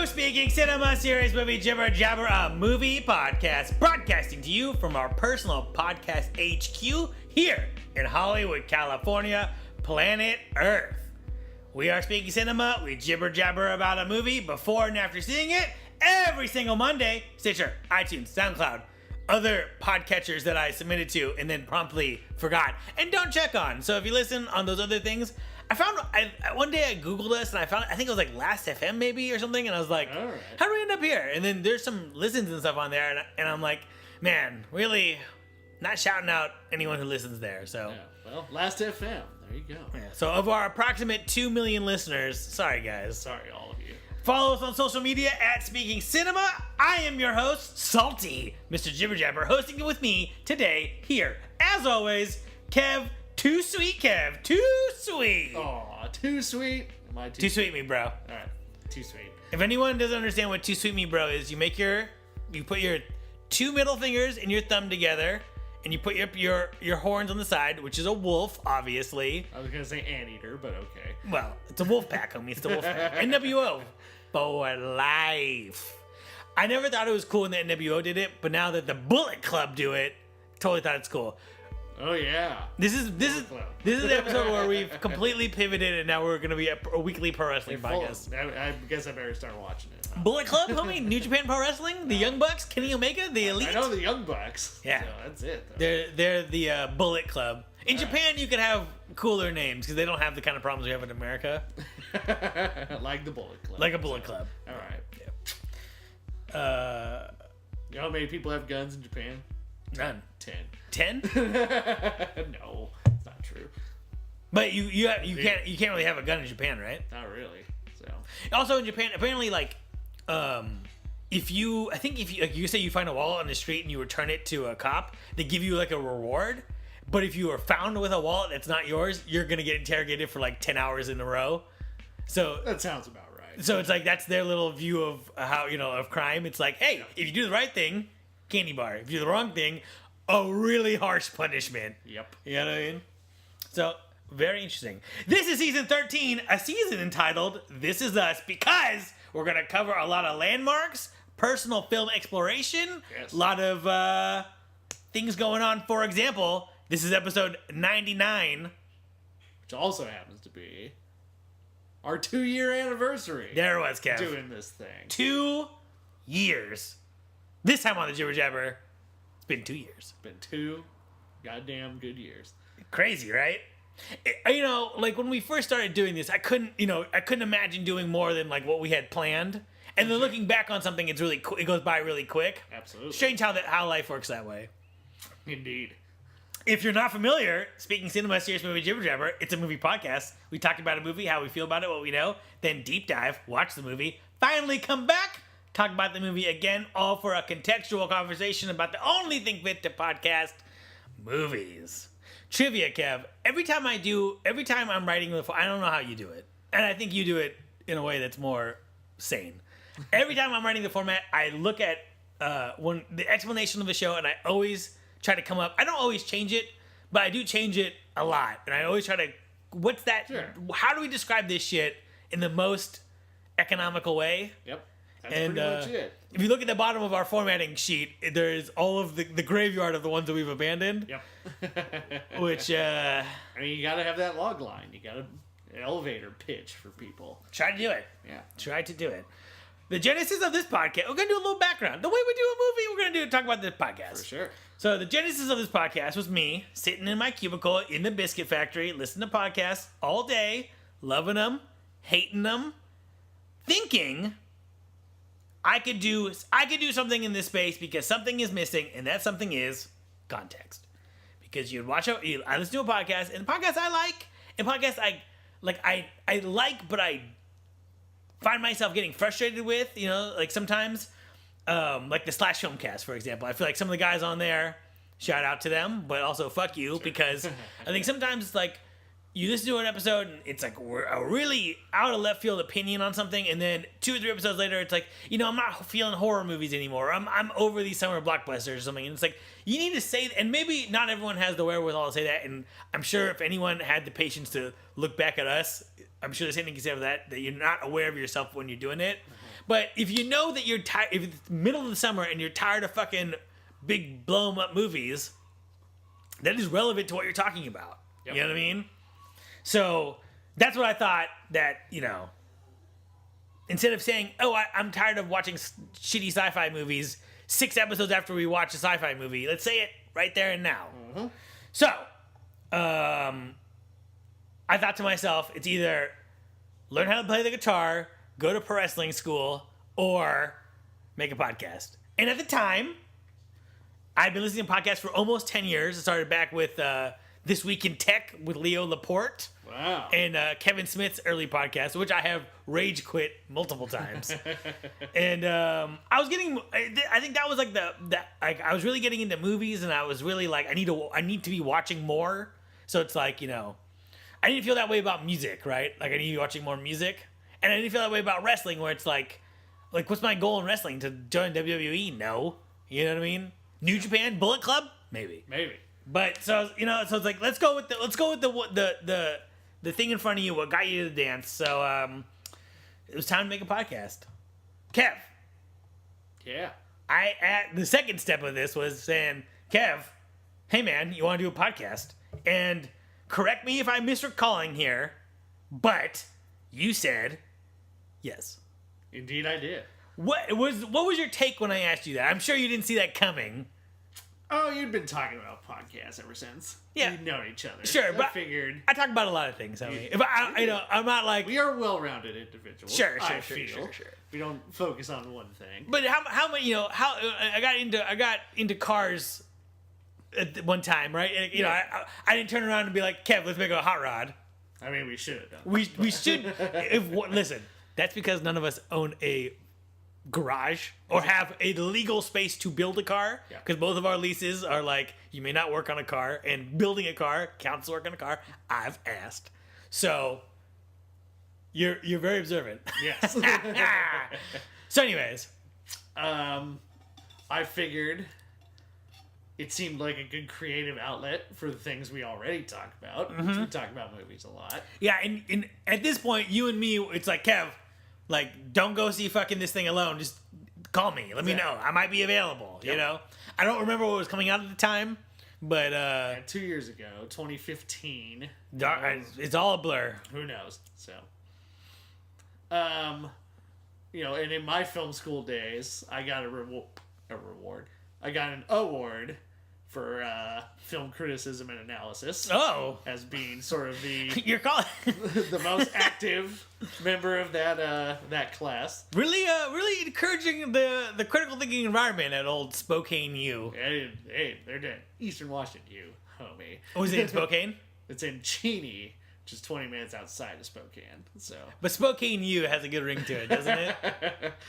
Speaking Cinema series Movie Jibber Jabber, a movie podcast broadcasting to you from our personal podcast HQ here in Hollywood, California, planet Earth. We are Speaking Cinema. We jibber jabber about a movie before and after seeing it every single Monday. Stitcher, iTunes, SoundCloud, other podcatchers that I submitted to and then promptly forgot and don't check on. So if you listen on those other things, one day I Googled us and I think it was like Last FM maybe or something, and I was like, all right, how do we end up here? And then there's some listens and stuff on there, and I'm like, man, really not shouting out anyone who listens there. So yeah, well, Last FM, there you go. Yeah. So of our approximate 2 million listeners, sorry guys. Sorry, all of you. Follow us on social media at Speaking Cinema. I am your host, Salty, Mr. Jibber Jabber, hosting it with me today here. As always, Kev, Too Sweet Kev, Too Sweet. Aw, too sweet. Am I Too Sweet Me, bro. All right, too sweet. If anyone doesn't understand what Too Sweet Me, bro is, you put your two middle fingers and your thumb together, and you put your horns on the side, which is a wolf, obviously. I was gonna say anteater, but okay. Well, it's a wolf pack, homie. It's the wolf pack. NWO for life. I never thought it was cool when the NWO did it, but now that the Bullet Club do it, totally thought it's cool. Oh yeah. This is the episode where we've completely pivoted, and now we're gonna be a weekly pro wrestling podcast. I guess I better start watching it. Bullet Club, homie, New Japan Pro Wrestling, the Young Bucks, Kenny Omega, the Elite. I know the Young Bucks. Yeah, so that's it. Though. They're the Bullet Club. In Japan, you could have cooler names because they don't have the kind of problems we have in America. Like the Bullet Club. Like a Bullet Club. All right. Yeah. You know how many people have guns in Japan? None. 10. 10? No, it's not true. But you can't really have a gun in Japan, right? Not really. So. Also in Japan, apparently, like, if you say you find a wallet on the street and you return it to a cop, they give you like a reward. But if you are found with a wallet that's not yours, you're gonna get interrogated for like 10 hours in a row. So that sounds about right. So it's like that's their little view of how of crime. It's like, hey, if you do the right thing, candy bar. If you do the wrong thing, a really harsh punishment. Yep. You know what I mean? So very interesting. This is season 13, a season entitled "This Is Us," because we're gonna cover a lot of landmarks, personal film exploration, yes. A lot of things going on. For example, this is episode 99, which also happens to be our 2-year anniversary. There it was, Kev. Doing this thing. 2 years. This time on the Jibber Jabber, it's been 2 years. It's been 2 goddamn good years. Crazy, right? Like when we first started doing this, I couldn't imagine doing more than like what we had planned. And then looking back on something, it goes by really quick. Absolutely. Strange how life works that way. Indeed. If you're not familiar, Speaking Cinema series Movie Jibber Jabber, it's a movie podcast. We talk about a movie, how we feel about it, what we know, then deep dive, watch the movie, finally come back, talk about the movie again, all for a contextual conversation about the only thing fit to podcast, movies. Trivia, Kev. Every time I'm writing I don't know how you do it. And I think you do it in a way that's more sane. Every time I'm writing the format, I look at the explanation of the show, and I always try to come up. I don't always change it, but I do change it a lot. And I always try to, what's that? Sure. How do we describe this shit in the most economical way? Yep. That's pretty much it. If you look at the bottom of our formatting sheet, there's all of the graveyard of the ones that we've abandoned. Yep. Which, I mean, you gotta have that log line. You gotta an elevator pitch for people. Try to do it. Yeah. Try to do it. The genesis of this podcast, we're going to do a little background. The way we do a movie, we're going to talk about this podcast. For sure. So the genesis of this podcast was me sitting in my cubicle in the biscuit factory, listening to podcasts all day, loving them, hating them, thinking I could do something in this space because something is missing, and that something is context. Because I listen to a podcast, and podcasts I like, and podcasts I like, but I find myself getting frustrated with, like sometimes, like the Slash Filmcast, for example. I feel like some of the guys on there, shout out to them, but also fuck you, because I think sometimes it's like, you listen to an episode and it's like a really out of left field opinion on something, and then 2 or 3 episodes later, it's like, I'm not feeling horror movies anymore. I'm over these summer blockbusters or something, and it's like, you need to say, and maybe not everyone has the wherewithal to say that, and I'm sure if anyone had the patience to look back at us, I'm sure there's anything you can say of that you're not aware of yourself when you're doing it. But if you know that you're tired, if it's middle of the summer and you're tired of fucking big blown up movies, that is relevant to what you're talking about. Yep. You know what I mean? So that's what I thought that, instead of saying, oh, I'm tired of watching shitty sci-fi movies 6 episodes after we watch a sci-fi movie, let's say it right there and now. Mm-hmm. So, I thought to myself, it's either learn how to play the guitar, go to pro wrestling school, or make a podcast. And at the time, I've been listening to podcasts for almost 10 years. I started back with This Week in Tech with Leo Laporte. Wow. And Kevin Smith's early podcast, which I have rage quit multiple times. And I was getting, I think that was like I was really getting into movies, and I was really like, I need to be watching more. So it's like, I didn't feel that way about music, right? Like I need to be watching more music. And I didn't feel that way about wrestling, where it's like what's my goal in wrestling? To join WWE? No. You know what I mean? New Japan, Bullet Club? Maybe. But so so it's like let's go with the thing in front of you, what got you to the dance. So it was time to make a podcast. Kev. Yeah. The second step of this was saying, Kev, hey man, you want to do a podcast? And correct me if I'm misrecalling here, but you said yes. Indeed, I did. What was your take when I asked you that? I'm sure you didn't see that coming. Oh, you'd been talking about podcasts ever since. Yeah. We've known each other. Sure, but I figured I talk about a lot of things. I mean, if I'm not like we are well-rounded individuals. Sure. We don't focus on one thing. But how many? How I got into cars at one time, right? I didn't turn around and be like, Kev, let's make a hot rod. I mean, we should have done. We should. Listen, that's because none of us own a garage or have a legal space to build a car, because both of our leases are like, you may not work on a car, and building a car counts as work on a car. I've asked, so you're very observant. Yes. So anyways, I figured it seemed like a good creative outlet for the things we already talk about. Mm-hmm. We talk about movies a lot. Yeah, and at this point, you and me, it's like, Kev, like, don't go see fucking this thing alone. Just call me. Let me know. I might be available, I don't remember what was coming out at the time, but... 2 years ago, 2015. It's all a blur. Who knows? So... and in my film school days, I got a reward. I got an award for film criticism and analysis. Oh, as being sort of the you're calling the most active member of that class. Really encouraging the critical thinking environment at old Spokane U. Hey, they're dead. Eastern Washington U, homie. Was it in Spokane? It's in Cheney, which is 20 minutes outside of Spokane. So, but Spokane U has a good ring to it, doesn't it?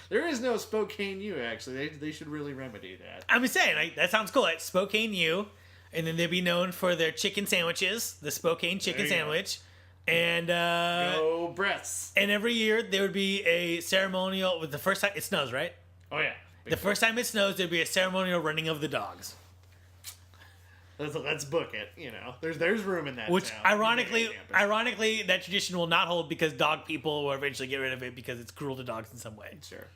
There is no Spokane U, actually. They should really remedy that. I'm just saying, like, that sounds cool. Like Spokane U, and then they'd be known for their chicken sandwiches, the Spokane chicken sandwich, and go breasts. And every year there would be a ceremonial. With the first time it snows, right? Oh yeah. The first time it snows, there'd be a ceremonial running of the dogs. Let's book it. There's room in that. Which town. ironically, that tradition will not hold, because dog people will eventually get rid of it because it's cruel to dogs in some way. Sure.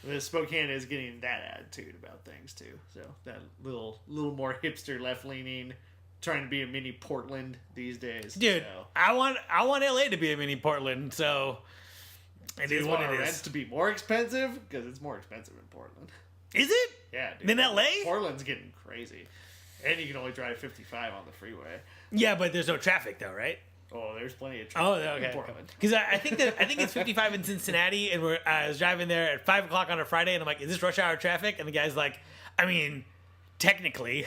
The Spokane is getting that attitude about things too. So that little more hipster, left leaning, trying to be a mini Portland these days. Dude, so. I want LA to be a mini Portland. So it is what it is. Rents to be more expensive, because it's more expensive in Portland. Is it? Yeah, dude. Than LA? Portland's getting crazy. And you can only drive 55 on the freeway. Yeah, but there's no traffic though, right? Oh, there's plenty of traffic okay. in Portland. Because I think it's 55 in Cincinnati, and I was driving there at 5 o'clock on a Friday, and I'm like, "Is this rush hour traffic?" And the guy's like, "I mean, technically."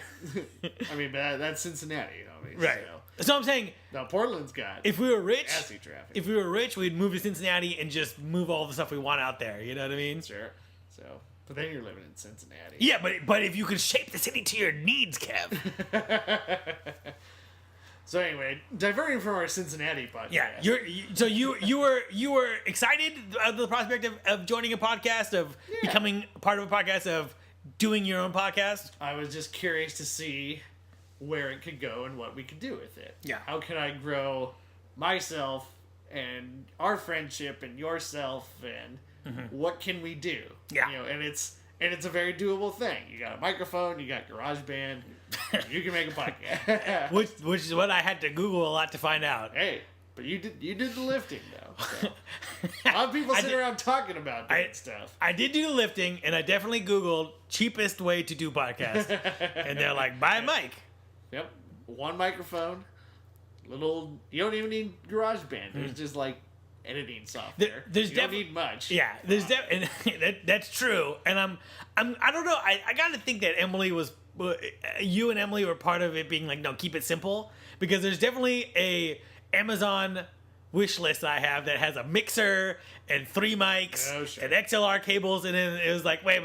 I mean, but that's Cincinnati, Right. So I'm saying, now Portland's got if we were rich, traffic. We'd move to Cincinnati and just move all the stuff we want out there. You know what I mean? Sure. So, but then you're living in Cincinnati. Yeah, but if you could shape the city to your needs, Kev. So anyway, diverting from our Cincinnati podcast. Yeah, you were excited of the prospect of joining a podcast, of becoming part of a podcast, of doing your own podcast. I was just curious to see where it could go and what we could do with it. Yeah. How can I grow myself and our friendship and yourself and What can we do? Yeah. And it's a very doable thing. You got a microphone, you got GarageBand, you can make a podcast. which is what I had to Google a lot to find out. Hey, but you did the lifting though. So. A lot of people sit around talking about that stuff. I did do the lifting, and I definitely Googled cheapest way to do podcasts, and they're like, buy a mic. Yep, one microphone. You don't even need GarageBand. There's just like editing software. You don't need much. Yeah, there's and that's true. And I don't know. I got to think that you and Emily were part of it being like, no, keep it simple, because there's definitely a Amazon wish list I have that has a mixer and 3 mics and XLR cables, and then it was like, wait.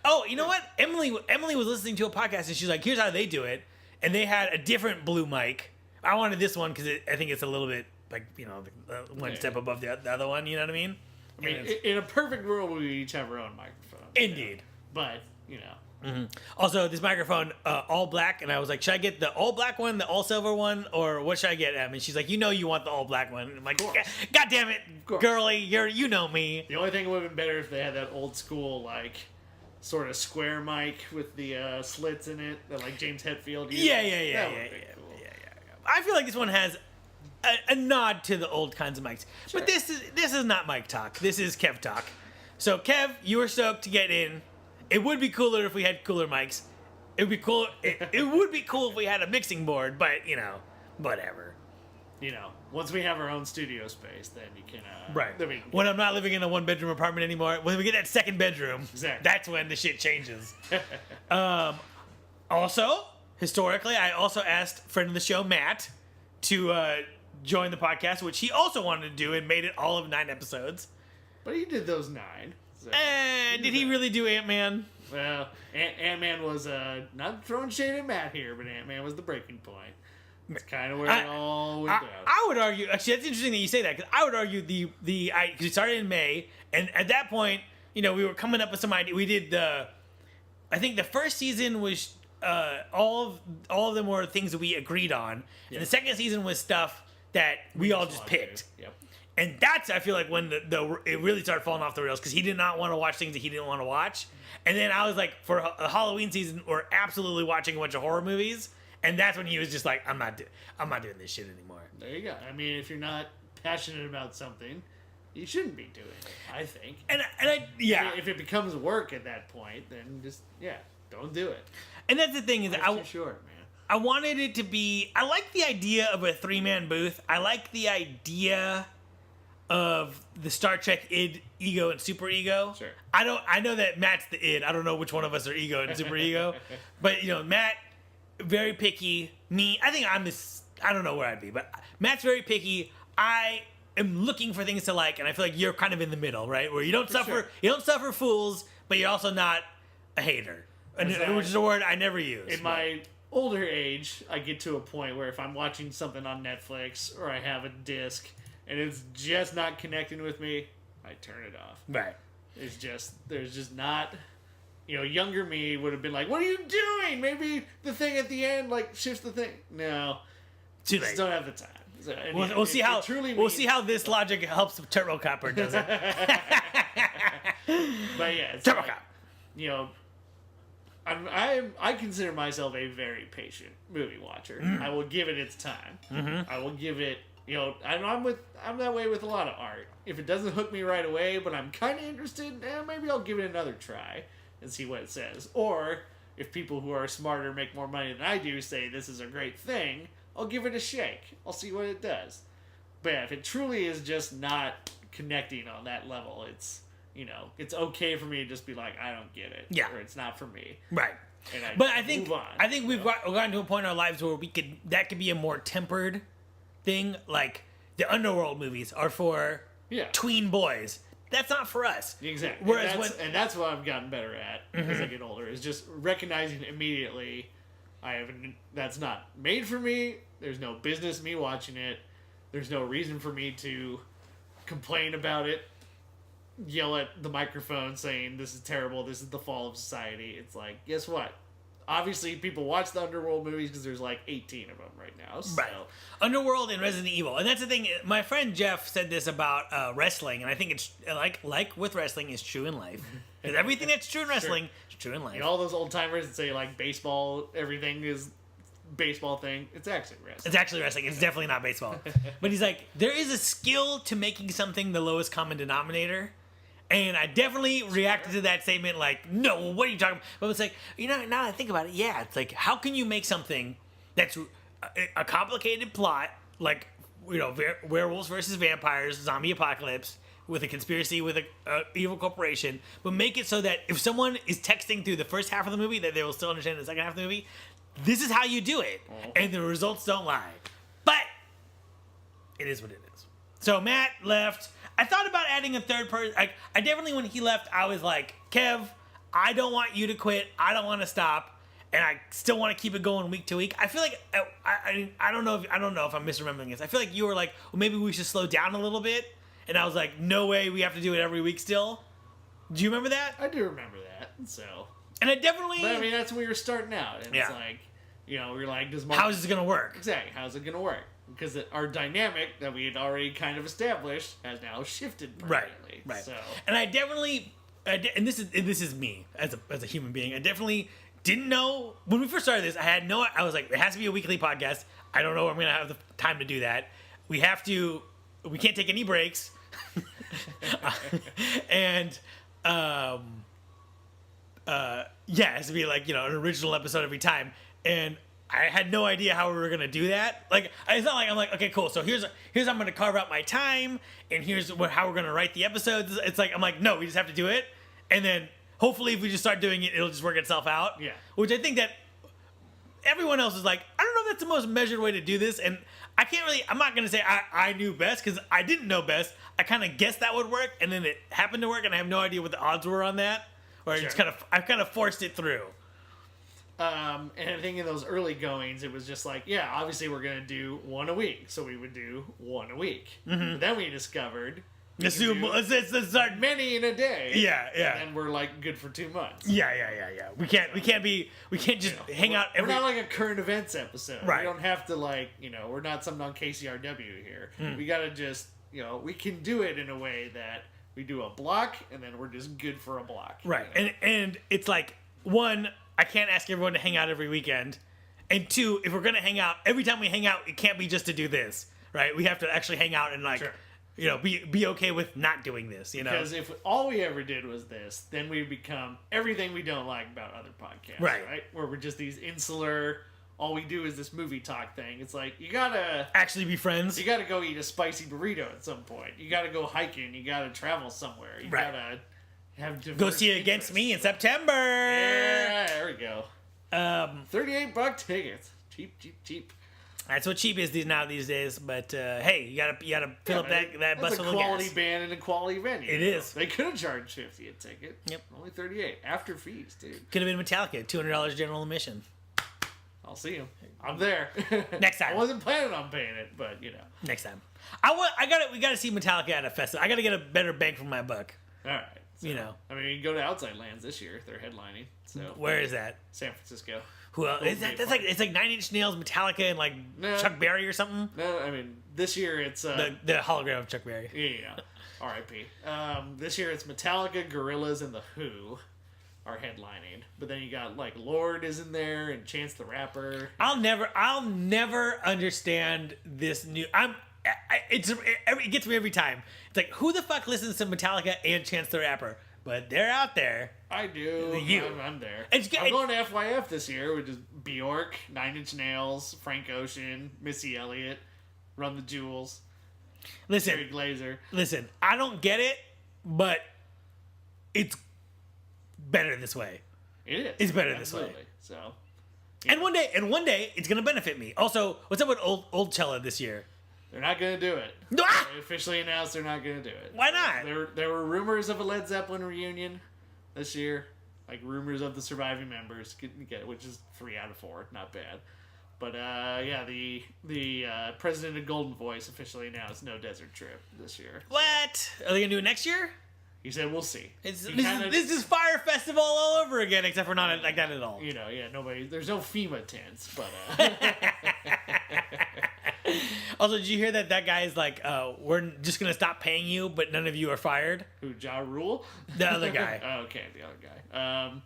Oh, you know what? Emily was listening to a podcast, and she's like, here's how they do it, and they had a different blue mic. I wanted this one because I think it's a little bit like, one step above the other one. You know what I mean? I mean, in a perfect world, we each have our own microphone. Indeed. But Mm-hmm. Also, this microphone, all black, and I was like, should I get the all black one, the all silver one, or what should I get? And she's like, you want the all black one. And I'm like, God damn it, girly, you know me. The only thing would have been better if they had that old school, like, sort of square mic with the slits in it that, like, James Hetfield used. Yeah. I feel like this one has a nod to the old kinds of mics. Sure. But this is not mic talk. This is Kev talk. So, Kev, you were stoked to get in. It would be cooler if we had cooler mics. It would be cool. It would be cool if we had a mixing board, but whatever. Once we have our own studio space, then you can. Right. When I'm not living in a 1-bedroom apartment anymore, when we get that second bedroom, exactly. That's when the shit changes. Also, historically, I also asked friend of the show Matt to join the podcast, which he also wanted to do, and made it all of 9 episodes. But he did those 9. So did he really do Ant-Man? Well, Ant-Man was, not throwing shade at Matt here, but Ant-Man was the breaking point. It's kind of where it all went down. I would argue, actually, that's interesting that you say that, because I would argue because it started in May, and at that point, we were coming up with some idea. We did I think the first season was, all of them were things that we agreed on, and the second season was stuff that we all just picked. Yep. And that's, I feel like, when it really started falling off the rails, because he did not want to watch things that he didn't want to watch. And then I was like, for a Halloween season, we're absolutely watching a bunch of horror movies. And that's when he was just like, I'm not doing this shit anymore. There you go. I mean, if you're not passionate about something, you shouldn't be doing it, I think. And if it becomes work at that point, then just, don't do it. And that's the thing is, too short, man. I wanted it to be, I like the idea of a 3-man booth. I like the idea of the Star Trek id, ego, and super ego. Sure. I know that Matt's the id. I don't know which one of us are ego and super ego. But, Matt, very picky. Me, I think I'm this, I don't know where I'd be, but Matt's very picky. I am looking for things to like, and I feel like you're kind of in the middle, right? Where you don't suffer fools, but you're also not a hater. Which is a word I never use. In my older age, I get to a point where if I'm watching something on Netflix or I have a disc and it's just not connecting with me, I turn it off. Right. There's just not, younger me would have been like, what are you doing? Maybe the thing at the end, like, shifts the thing. No. Too late. Just don't have the time. So, we'll see how this logic helps Turbo Copper does it. But yeah, it's Turbo like, Cop. I consider myself a very patient movie watcher. I will give it its time. Mm-hmm. I will give it, I'm that way with a lot of art. If it doesn't hook me right away, but I'm kind of interested, maybe I'll give it another try and see what it says. Or if people who are smarter, make more money than I do, say this is a great thing, I'll give it a shake. I'll see what it does. But yeah, if it truly is just not connecting on that level, it's okay for me to just be like, I don't get it. Yeah. Or it's not for me. Right. And I think we've gotten to a point in our lives where that could be a more tempered thing. Like, the Underworld movies are for tween boys. That's not for us. Exactly. Whereas that's what I've gotten better at as I get older, is just recognizing immediately that's not made for me. There's no business me watching it. There's no reason for me to complain about it, yell at the microphone saying this is terrible, this is the fall of society. It's like, guess what? obviously people watch the Underworld movies because there's like 18 of them right now. So. Right. Underworld and Resident Evil. And that's the thing. My friend Jeff said this about wrestling, and I think it's like with wrestling is true in life. Because everything that's true in wrestling is true in life. You know, all those old timers that say like baseball, everything is baseball thing. It's actually wrestling. It's actually wrestling. It's definitely not baseball. But he's like, there is a skill to making something the lowest common denominator. And I definitely reacted to that statement like, no, what are you talking about? But it's like, now that I think about it, yeah, it's like, how can you make something that's a complicated plot, like, werewolves versus vampires, zombie apocalypse, with a conspiracy with a evil corporation, but make it so that if someone is texting through the first half of the movie, that they will still understand the second half of the movie. This is how you do it, and the results don't lie. But it is what it is. So Matt left. I thought about adding a third person. I definitely, when he left, I was like, Kev, I don't want you to quit. I don't want to stop, and I still want to keep it going week to week. I feel like I don't know if I'm misremembering this. I feel like you were like, well, maybe we should slow down a little bit, and I was like, no way, we have to do it every week still. Do you remember that? I do remember that. So, and I definitely. But I mean, that's when we were starting out, and it's like, we were like, does Mark... How's this gonna work? Exactly. How's it gonna work? Because our dynamic that we had already kind of established has now shifted permanently. Right. So. And I definitely, and this is me as a human being. I definitely didn't know when we first started this. I was like, it has to be a weekly podcast. I don't know if I'm gonna have the time to do that. We can't take any breaks. And it has to be like, an original episode every time. And I had no idea how we were gonna do that. Like, it's not like I'm like, okay, cool. So here's how I'm gonna carve out my time, and here's how we're gonna write the episodes. It's like I'm like, no, we just have to do it, and then hopefully if we just start doing it, it'll just work itself out. Yeah. Which I think that everyone else is like, I don't know if that's the most measured way to do this, and I'm not gonna say I knew best because I didn't know best. I kind of guessed that would work, and then it happened to work, and I have no idea what the odds were on that. Or Sure. I kind of forced it through. And I think in those early goings, it was just like, yeah, obviously we're going to do one a week. So we would do one a week. Mm-hmm. But then we discovered... Let's start many in a day. Yeah. And we're like good for 2 months. Yeah. We can't just hang out every... We're not like a current events episode. Right. We don't have to we're not something on KCRW here. We got to just, we can do it in a way that we do a block and then we're just good for a block. Right. And it's like, one... I can't ask everyone to hang out every weekend. And two, if we're going to hang out, every time we hang out, it can't be just to do this, right? We have to actually hang out and be okay with not doing this, Because if all we ever did was this, then we become everything we don't like about other podcasts, right? Where we're just these insular, all we do is this movie talk thing. It's like, you got to... actually be friends. You got to go eat a spicy burrito at some point. You got to go hiking. You got to travel somewhere. You got to... Go see it Against Me in September. Yeah, there we go. $38 tickets, cheap. That's what cheap is these days. But hey, you gotta fill up that bus full of gas. It's a quality band and a quality venue. It is. They could have charged $50 a ticket. Yep. Only $38 after fees, dude. Could have been Metallica, $200 general admission. I'll see him. I'm there. Next time. I wasn't planning on paying it, but Next time. We gotta see Metallica at a festival. I gotta get a better bang for my buck. All right. So, I mean, you can go to Outside Lands this year. They're headlining. So where is that? San Francisco. Who else? It's like Nine Inch Nails, Metallica, and like Chuck Berry or something. No, I mean this year it's the hologram of Chuck Berry. Yeah. R.I.P. This year it's Metallica, Gorillaz, and the Who are headlining. But then you got like Lorde is in there and Chance the Rapper. I'll never understand this new. It gets me every time. It's like, who the fuck listens to Metallica and Chance the Rapper? But they're out there. I do. I'm there. I'm going to FYF this year, which is Bjork, Nine Inch Nails, Frank Ocean, Missy Elliott, Run the Jewels, Terry Glazer. Listen, I don't get it, but it's better this way. It is. It's better this way. So, yeah. And one day it's gonna benefit me. Also, what's up with old Cella this year? They're not going to do it. Ah! They officially announced they're not going to do it. Why not? There were rumors of a Led Zeppelin reunion this year. Like, rumors of the surviving members, which is 3 out of 4. Not bad. But, the president of Golden Voice officially announced no desert trip this year. What? Are they going to do it next year? He said, "We'll see." This is Fire Festival all over again, except for not like that at all. You know, nobody. There's no FEMA tents, but. Also, did you hear that guy is like, we're just gonna stop paying you, but none of you are fired? Who, Ja Rule? The other guy. Oh, okay, the other guy.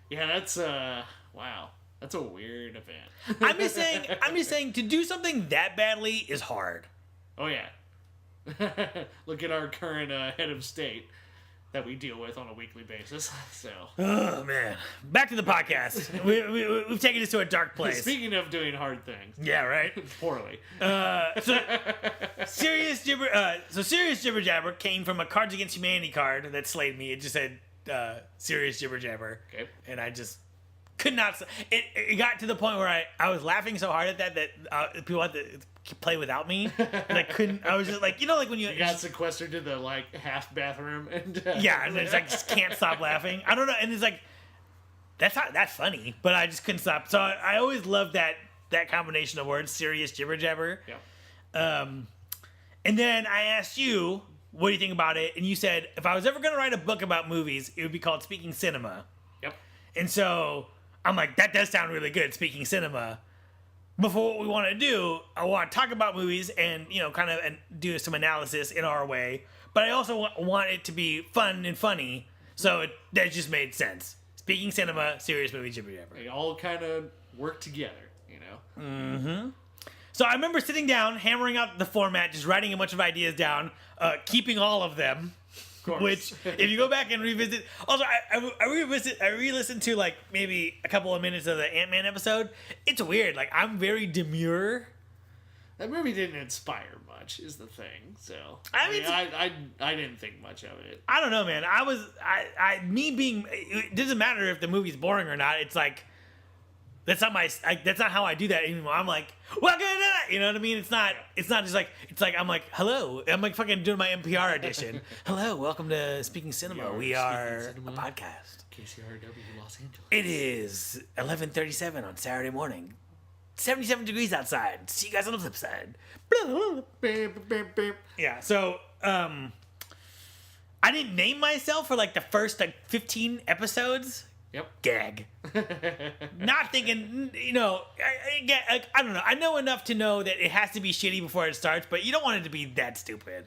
Yeah, that's wow. That's a weird event. I'm just saying, to do something that badly is hard. Oh yeah. Look at our current head of state that we deal with on a weekly basis. So. Oh man, back to the podcast. We've taken this to a dark place. Speaking of doing hard things. Yeah, right. Poorly. Serious Jibber Jabber came from a Cards Against Humanity card that slayed me. It just said Serious Jibber Jabber. Okay. And I just could not. It got to the point where I was laughing so hard at that people had to play without me, and I couldn't. I was just like, like when you got sequestered to the like half bathroom, and yeah, and it's like just can't stop laughing. I don't know, and it's like that's not that funny, but I just couldn't stop. So I always loved that combination of words, Serious Jibber Jabber. Yeah. And then I asked you, what do you think about it? And you said, if I was ever going to write a book about movies, it would be called Speaking Cinema. Yep. And so I'm like, that does sound really good, Speaking Cinema. Before what we want to do, I want to talk about movies and, kind of do some analysis in our way. But I also want it to be fun and funny. So that just made sense. Speaking Cinema, Serious Movie Jibber Jabber. They all kind of work together, Mm-hmm. So I remember sitting down, hammering out the format, just writing a bunch of ideas down, keeping all of them. Of course. Which, if you go back and revisit, also I re-listened to like maybe a couple of minutes of the Ant-Man episode. It's weird. Like I'm very demure. That movie didn't inspire much, is the thing. So I didn't think much of it. I don't know, man. It doesn't matter if the movie's boring or not. It's like that's not how I do that anymore. I'm like, welcome to that. You know what I mean? It's not just like, it's like, I'm like, hello. I'm like fucking doing my NPR edition. Hello, welcome to Speaking Cinema. We are a podcast. KCRW Los Angeles. It is 11:37 on Saturday morning. 77 degrees outside. See you guys on the flip side. Yeah, so, I didn't name myself for like the first 15 episodes. Yep. Gag. Not thinking, I don't know. I know enough to know that it has to be shitty before it starts, but you don't want it to be that stupid.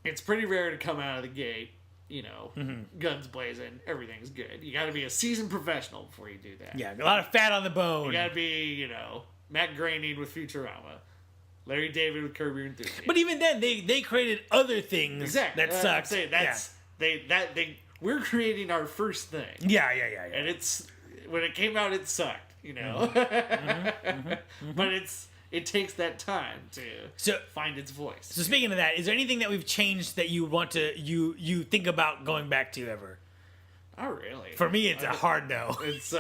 It's pretty rare to come out of the gate, guns blazing, everything's good. You got to be a seasoned professional before you do that. Yeah, a lot of fat on the bone. You got to be, Matt Groening with Futurama, Larry David with Curb Your Enthusiasm. But even then, they created other things that sucked. We're creating our first thing. Yeah. And when it came out, it sucked, But it takes that time to find its voice. So speaking of that, is there anything that we've changed that you want to you think about going back to ever? Not really. For me, it's a hard no. It's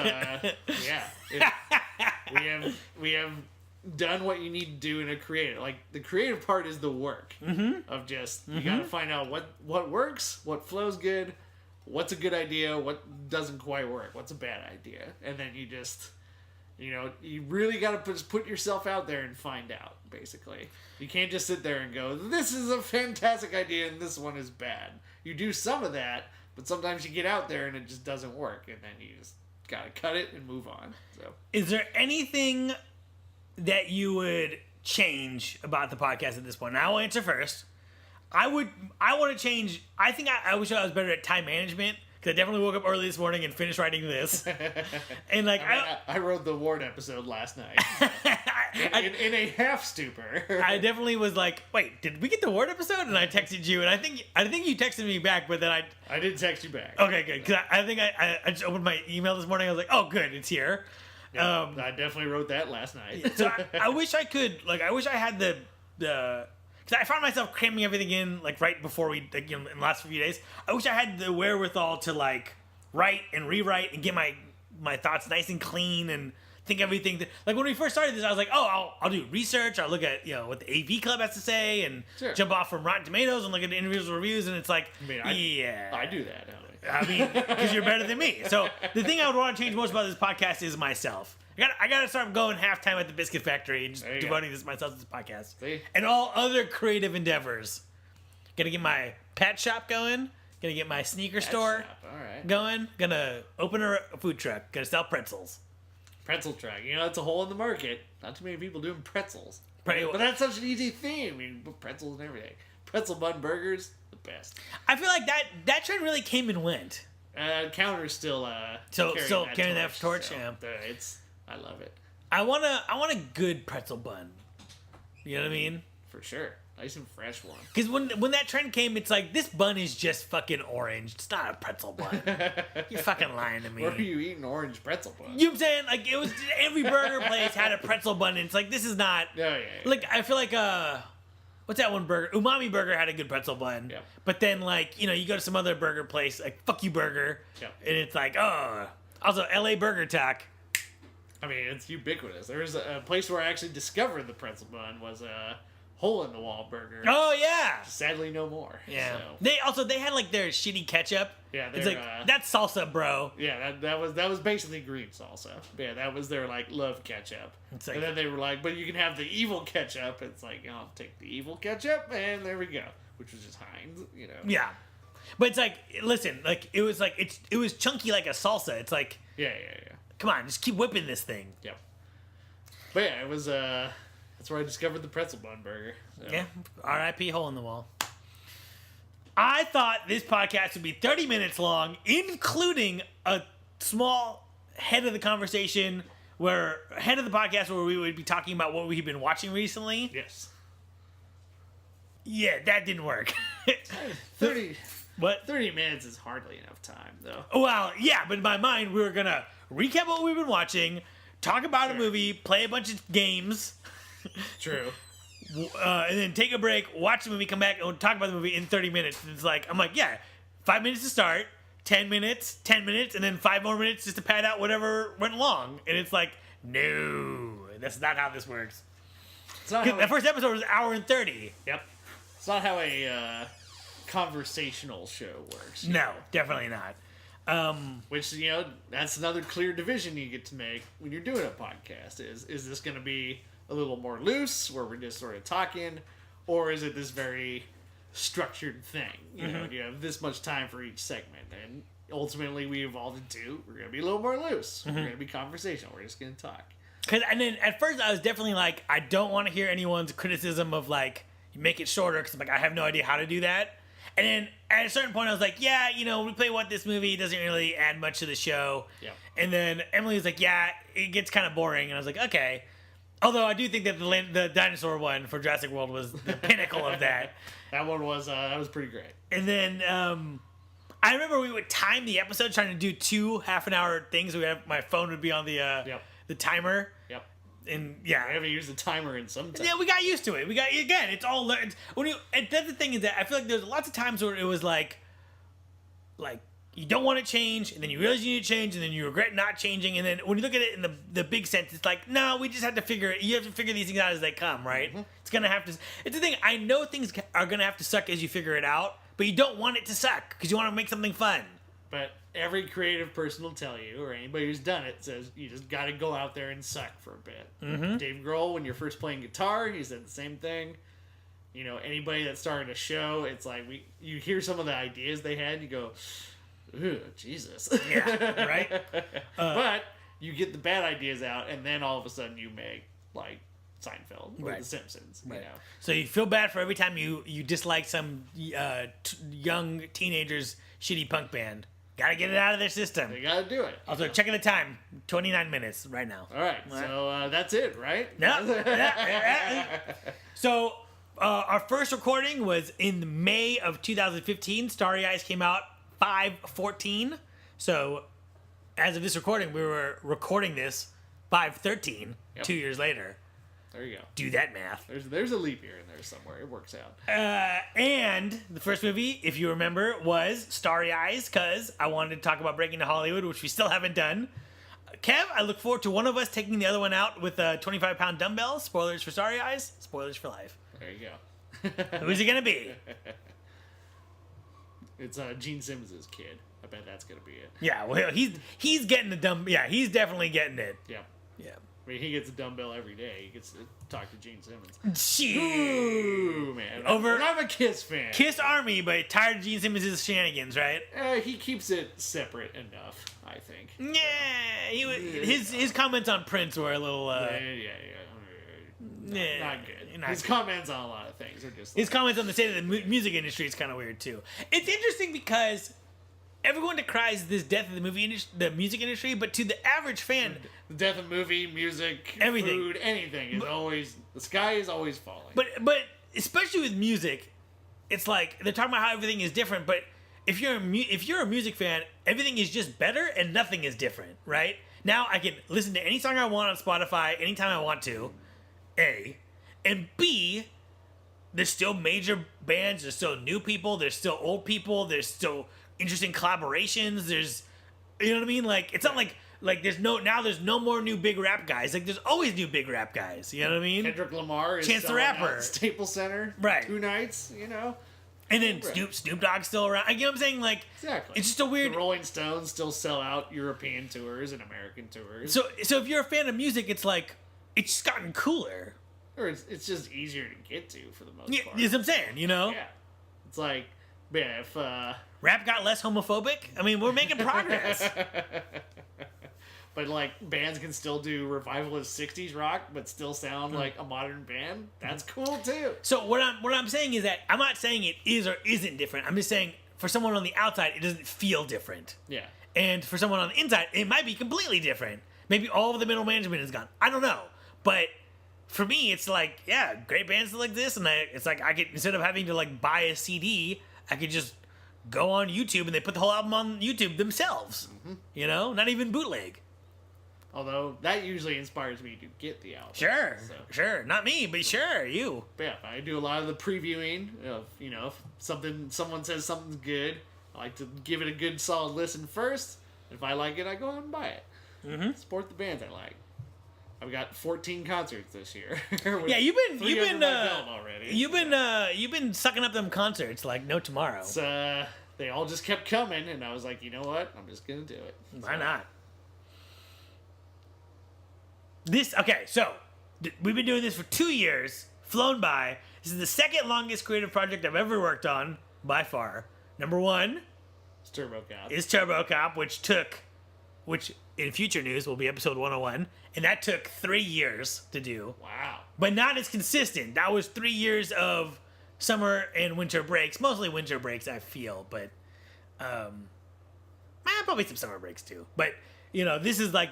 we have done what you need to do in a creative. Like the creative part is the work of just you got to find out what works, what flows good. What's a good idea? What doesn't quite work? What's a bad idea? And then you just, you really got to put yourself out there and find out, basically. You can't just sit there and go, this is a fantastic idea and this one is bad. You do some of that, but sometimes you get out there and it just doesn't work. And then you just got to cut it and move on. So, is there anything that you would change about the podcast at this point? Now I'll answer first. I want to change. I think I wish I was better at time management because I definitely woke up early this morning and finished writing this. And I wrote the Ward episode last night in a half stupor. I definitely was like, wait, did we get the Ward episode? And I texted you, and I think you texted me back, but then I did text you back. Okay, good. Because I think I just opened my email this morning. I was like, oh, good, it's here. Yeah, I definitely wrote that last night. So I wish I could. I wish I had the. Because I found myself cramming everything in, right before in the last few days. I wish I had the wherewithal to, write and rewrite and get my thoughts nice and clean and think everything. When we first started this, I was like, oh, I'll do research. I'll look at, what the AV Club has to say and jump off from Rotten Tomatoes and look at the individual reviews. And it's like, yeah. I do that, don't I mean, because you're better than me. So the thing I would want to change most about this podcast is myself. I got to start going halftime at the Biscuit Factory and just devoting myself to this podcast. See? And all other creative endeavors. Got to get my pet shop going. Gonna get my sneaker Pet store shop, all right. going. Gonna open a food truck. Gonna sell pretzels. Pretzel truck. You know, it's a hole in the market. Not too many people doing pretzels. Pre- But that's such an easy theme. I mean, pretzels and everything. Pretzel bun burgers, the best. I feel like that trend really came and went. Counter's still Still carrying that torch, so, yeah. I love it. I want a good pretzel bun. You know what I mean? For sure. Nice and fresh one. Because when that trend came, it's like, this bun is just fucking orange. It's not a pretzel bun. You're fucking lying to me. Where are you eating orange pretzel buns? You know what I'm saying? Like, it was, every burger place had a pretzel bun, and it's like, this is not... Yeah. Like, I feel like, what's that one burger? Umami Burger had a good pretzel bun. Yep. But then, like, you know, you go to some other burger place, like Fuck You Burger, Yep. and it's like, oh. Also, LA Burger Talk. I mean, it's ubiquitous. There was a place where I actually discovered the pretzel bun was a hole-in-the-wall burger. Oh, yeah. Sadly, no more. Yeah. So. They had, like, their shitty ketchup. Yeah, It's like, that's salsa, bro. Yeah, that was basically green salsa. Yeah, that was their like love ketchup. It's like- and then they were like, but you can have the evil ketchup. It's like, I'll take the evil ketchup, and there we go. Which was just Heinz, you know. Yeah. But it's like, listen, like, it was like, it was chunky like a salsa. It's like, Yeah. come on, just keep whipping this thing. Yep. But yeah, it was that's where I discovered the pretzel bun burger. So. Yeah. R.I.P. hole in the wall. I thought this podcast would be 30 minutes long, including a small head of the conversation head of the podcast where we would be talking about what we've been watching recently. Yes. Yeah, that didn't work. 30 What? 30 minutes is hardly enough time, though. Well, yeah, but in my mind, we were going to recap what we've been watching, talk about a movie, play a bunch of games, True. and then take a break, watch the movie, come back, and talk about the movie in 30 minutes. And it's like, I'm like, yeah, 5 minutes to start, 10 minutes, and then 5 more minutes just to pad out whatever went long. And it's like, no, that's not how this works. It's not how The first episode was an hour and 30. Yep. It's not how a conversational show works. No, definitely not. Which, you know, that's another clear division you get to make when you're doing a podcast. Is this going to be a little more loose, where we're just sort of talking, or is it this very structured thing? You know, you have this much time for each segment, and ultimately we evolved into, we're going to be a little more loose. We're going to be conversational. We're just going to talk. And then at first I was definitely like, I don't want to hear anyone's criticism of like, you make it shorter, because like, I have no idea how to do that. And then at a certain point I was like, yeah, you know, we play What This Movie doesn't really add much to the show. Yeah. And then Emily was like, yeah, it gets kind of boring. And I was like, okay. Although I do think that the dinosaur one for Jurassic World was the pinnacle of that. That one was that was pretty great. And then I remember we would time the episode trying to do 2 half-an-hour things. My phone would be on the timer. Yep. And I yeah, haven't used the timer in some time. yeah, we got used to it. It's all learned. And that's the thing is that I feel like there's lots of times where it was like you don't want to change, and then you realize you need to change, and then you regret not changing, and then when you look at it in the big sense, it's like, no, we just have to figure it. You have to figure these things out as they come, right? It's gonna have to. It's the thing. I know things are gonna have to suck as you figure it out, but you don't want it to suck because you want to make something fun. But every creative person will tell you, or anybody who's done it, says you just got to go out there and suck for a bit. Dave Grohl, when you're first playing guitar, he said the same thing. You know, anybody that started a show, it's like you hear some of the ideas they had, you go, ooh, Jesus. Yeah, right? But you get the bad ideas out, and then all of a sudden you make, like, Seinfeld or Right. The Simpsons, Right. you know. So you feel bad for every time you dislike some young teenager's shitty punk band. Gotta get it out of their system. They got to do it. Also, checking the time, 29 minutes right now. All right, so that's it, right? No. So, our first recording was in May of 2015. Starry Eyes came out 5/14. So, as of this recording, we were recording this 5/13, 2 years later. There you go. Do that math. There's a leap year in there somewhere. It works out. And the first movie, if you remember, was Starry Eyes, because I wanted to talk about Breaking to Hollywood, which we still haven't done. Kev, I look forward to one of us taking the other one out with 25-pound dumbbells. Spoilers for Starry Eyes, spoilers for life. There you go. Who's it going to be? It's Gene Simmons' kid. I bet that's gonna be it. Yeah, well, he's getting the dumb. Yeah, he's definitely getting it. Yeah. Yeah. I mean, he gets a dumbbell every day. He gets to talk to Gene Simmons. Shit. Ooh, man. Over And I'm a Kiss fan. Kiss Army, but tired of Gene Simmons' shenanigans, right? He keeps it separate enough, I think. Yeah, his comments on Prince were a little. Yeah. Not good. His comments on a lot of things are just. His comments on the state of the music industry is kind of weird too. It's interesting because everyone decries this death of the music industry, but to the average fan, the death of movie, music, everything, food, anything is always the sky is always falling. But especially with music, it's like they're talking about how everything is different. But if you're a music fan, everything is just better and nothing is different, right? Now I can listen to any song I want on Spotify anytime I want to. A, and B, there's still major bands, there's still new people, there's still old people, there's still interesting collaborations, there's, you know what I mean? Like, it's not like there's no more new big rap guys. Like, there's always new big rap guys, you know what I mean? Kendrick Lamar is Chance the Rapper, Staples Center, right? 2 nights, you know. And then Snoop Dogg's still around. You know what I'm saying? Like, exactly. It's just a weird. The Rolling Stones still sell out European tours and American tours. So if you're a fan of music, it's like it's just gotten cooler. Or it's just easier to get to for the most part. That's what I'm saying, you know? Yeah. It's like, yeah, if... rap got less homophobic? I mean, we're making progress. But, like, bands can still do revivalist 60s rock, but still sound like a modern band. That's cool, too. So what I'm saying is that I'm not saying it is or isn't different. I'm just saying for someone on the outside, it doesn't feel different. Yeah. And for someone on the inside, it might be completely different. Maybe all of the middle management is gone. I don't know. But... for me, it's like, yeah, great bands like this, and it's like I could, instead of having to like buy a CD, I could just go on YouTube and they put the whole album on YouTube themselves. Mm-hmm. You know, not even bootleg. Although that usually inspires me to get the album. Sure, sure, not me, but sure, you. But yeah, I do a lot of the previewing of, you know, if someone says something's good, I like to give it a good solid listen first. If I like it, I go out and buy it. Mm-hmm. Support the bands I like. I've got 14 concerts this year. Yeah, you've been sucking up them concerts like no tomorrow. They all just kept coming, and I was like, you know what? I'm just gonna do it. Why not? So we've been doing this for 2 years, flown by. This is the second longest creative project I've ever worked on by far. Number 1 is Turbo Cop, which in future news will be episode 101, and that took 3 years to do. Wow. But not as consistent. That was 3 years of summer and winter breaks, mostly winter breaks, I feel, but probably some summer breaks too. But, you know, this is like,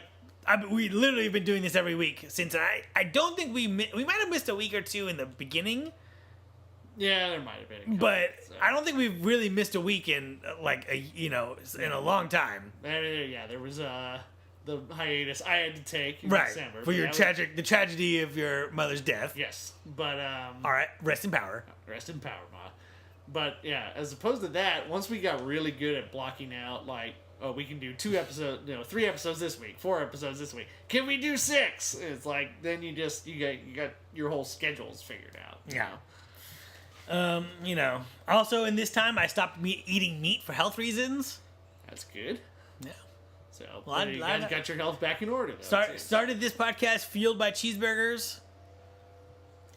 we literally have been doing this every week since, I don't think we might have missed a week or two in the beginning. Yeah, there might have been a couple, but I don't think we've really missed a week in, like, in a long time. Yeah, there was, the hiatus I had to take in right. December. For your the tragedy of your mother's death. Yes. But all right, rest in power. Rest in power, Ma. But yeah, as opposed to that, once we got really good at blocking out, like, oh, we can do 2 episodes, 3 episodes this week, 4 episodes this week. Can we do 6? It's like then you got your whole schedules figured out. Yeah. Also in this time I stopped eating meat for health reasons. That's good. Yeah. So, you guys got your health back in order, though. Started this podcast fueled by cheeseburgers.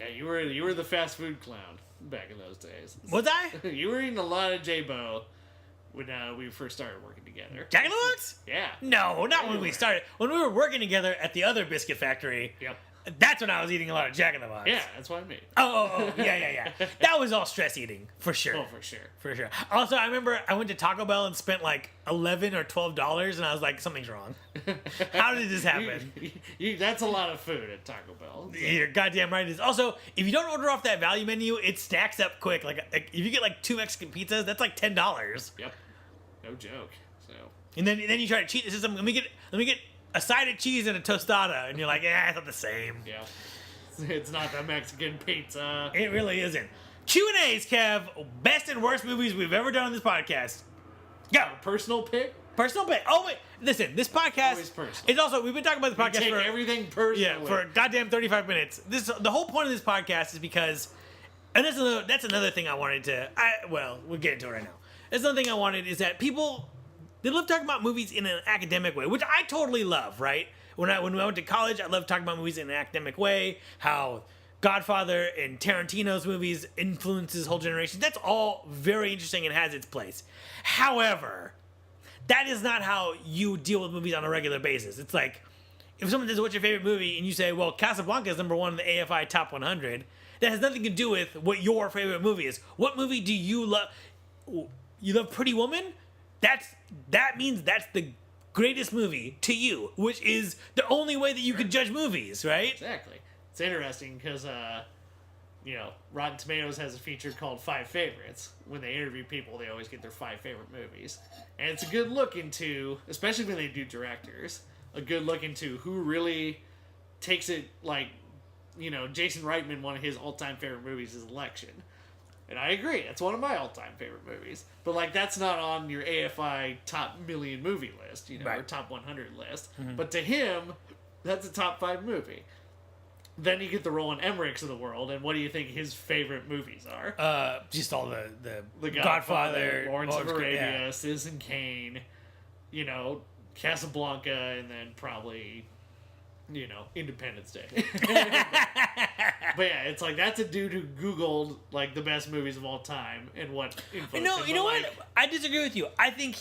Yeah, you were the fast food clown back in those days. Was I? You were eating a lot of J-Bo when we first started working together. Jack in the Box? Yeah. No, not when we started. When we were working together at the other biscuit factory. Yep. That's when I was eating a lot of Jack in the Box. Yeah, that's what I mean. Oh, yeah. That was all stress eating, for sure. Oh, for sure. Also, I remember I went to Taco Bell and spent like $11 or $12, and I was like, something's wrong. How did this happen? That's a lot of food at Taco Bell. So. You're goddamn right it is. Also, if you don't order off that value menu, it stacks up quick. Like if you get like 2 Mexican pizzas, that's like $10. Yep. No joke. So. And then you try to cheat the system. Let me get a side of cheese and a tostada, and you're like, it's not the same. Yeah. It's not the Mexican pizza. It really isn't. Q&A's, Kev. Best and worst movies we've ever done on this podcast. Go. Personal pick? Personal pick. Oh, wait. Listen, this podcast... Always personal. It's also... We've been talking about this podcast take everything personally. Yeah, for a goddamn 35 minutes. The whole point of this podcast is because... And that's another thing I wanted to... we'll get into it right now. That's another thing I wanted is that people... They love talking about movies in an academic way, which I totally love, right? When I went to college, I loved talking about movies in an academic way, how Godfather and Tarantino's movies influences whole generations. That's all very interesting and has its place. However, that is not how you deal with movies on a regular basis. It's like, if someone says, what's your favorite movie? And you say, well, Casablanca is number one in the AFI Top 100. That has nothing to do with what your favorite movie is. What movie do you love? You love Pretty Woman? That means that's the greatest movie to you, which is the only way that you could judge movies, right? Exactly. It's interesting because, Rotten Tomatoes has a feature called 5 Favorites. When they interview people, they always get their 5 favorite movies. And it's a good look into, especially when they do directors, a good look into who really takes it, like, Jason Reitman, one of his all-time favorite movies is Election. And I agree, it's one of my all-time favorite movies. But, like, that's not on your AFI top million movie list, right. or top 100 list. Mm-hmm. But to him, that's a top 5 movie. Then you get the Roland Emmerichs of the world, and what do you think his favorite movies are? Just all the Godfather, Lawrence of Arabia, Citizen Kane, Casablanca, and then probably, Independence Day. But yeah, it's like, that's a dude who Googled, like, the best movies of all time and what influenced him. You know what? I disagree with you. I think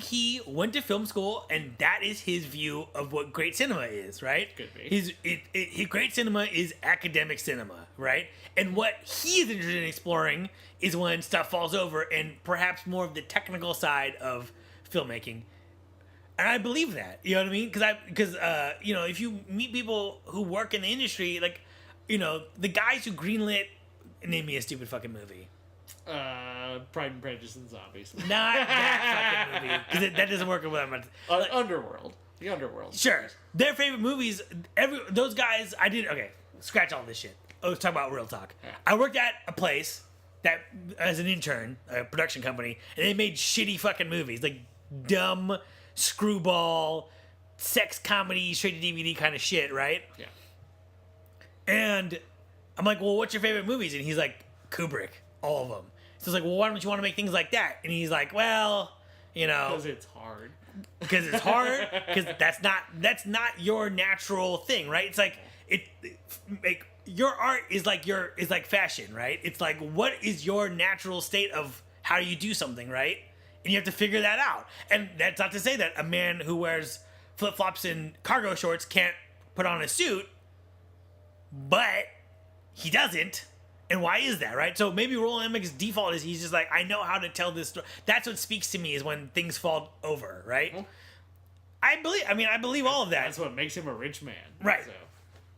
he went to film school, and that is his view of what great cinema is, right? Could be. Great cinema is academic cinema, right? And what he is interested in exploring is when stuff falls over and perhaps more of the technical side of filmmaking. And I believe that, you know what I mean? Because if you meet people who work in the industry, like, the guys who greenlit, name me a stupid fucking movie. Pride and Prejudice and Zombies. Not that fucking movie, because that doesn't work with that much. Underworld. The Underworld. Sure. Their favorite movies, those guys, scratch all this shit. Let's talk about real talk. Yeah. I worked at a place that, as an intern, a production company, and they made shitty fucking movies, like dumb screwball, sex comedy, straight to DVD kind of shit, right? Yeah. And I'm like, well, what's your favorite movies? And he's like, Kubrick, all of them. So I was like, well, why don't you want to make things like that? And he's like, well, because it's hard. Because it's hard. Because that's not your natural thing, right? It's like your art is like fashion, right? It's like, what is your natural state of how you do something, right? And you have to figure that out. And that's not to say that a man who wears flip-flops and cargo shorts can't put on a suit, but he doesn't. And why is that, right? So maybe Roland Emmerich's default is he's just like, I know how to tell this story. That's what speaks to me, is when things fall over, right? Mm-hmm. I believe all of that. That's what makes him a rich man. Right.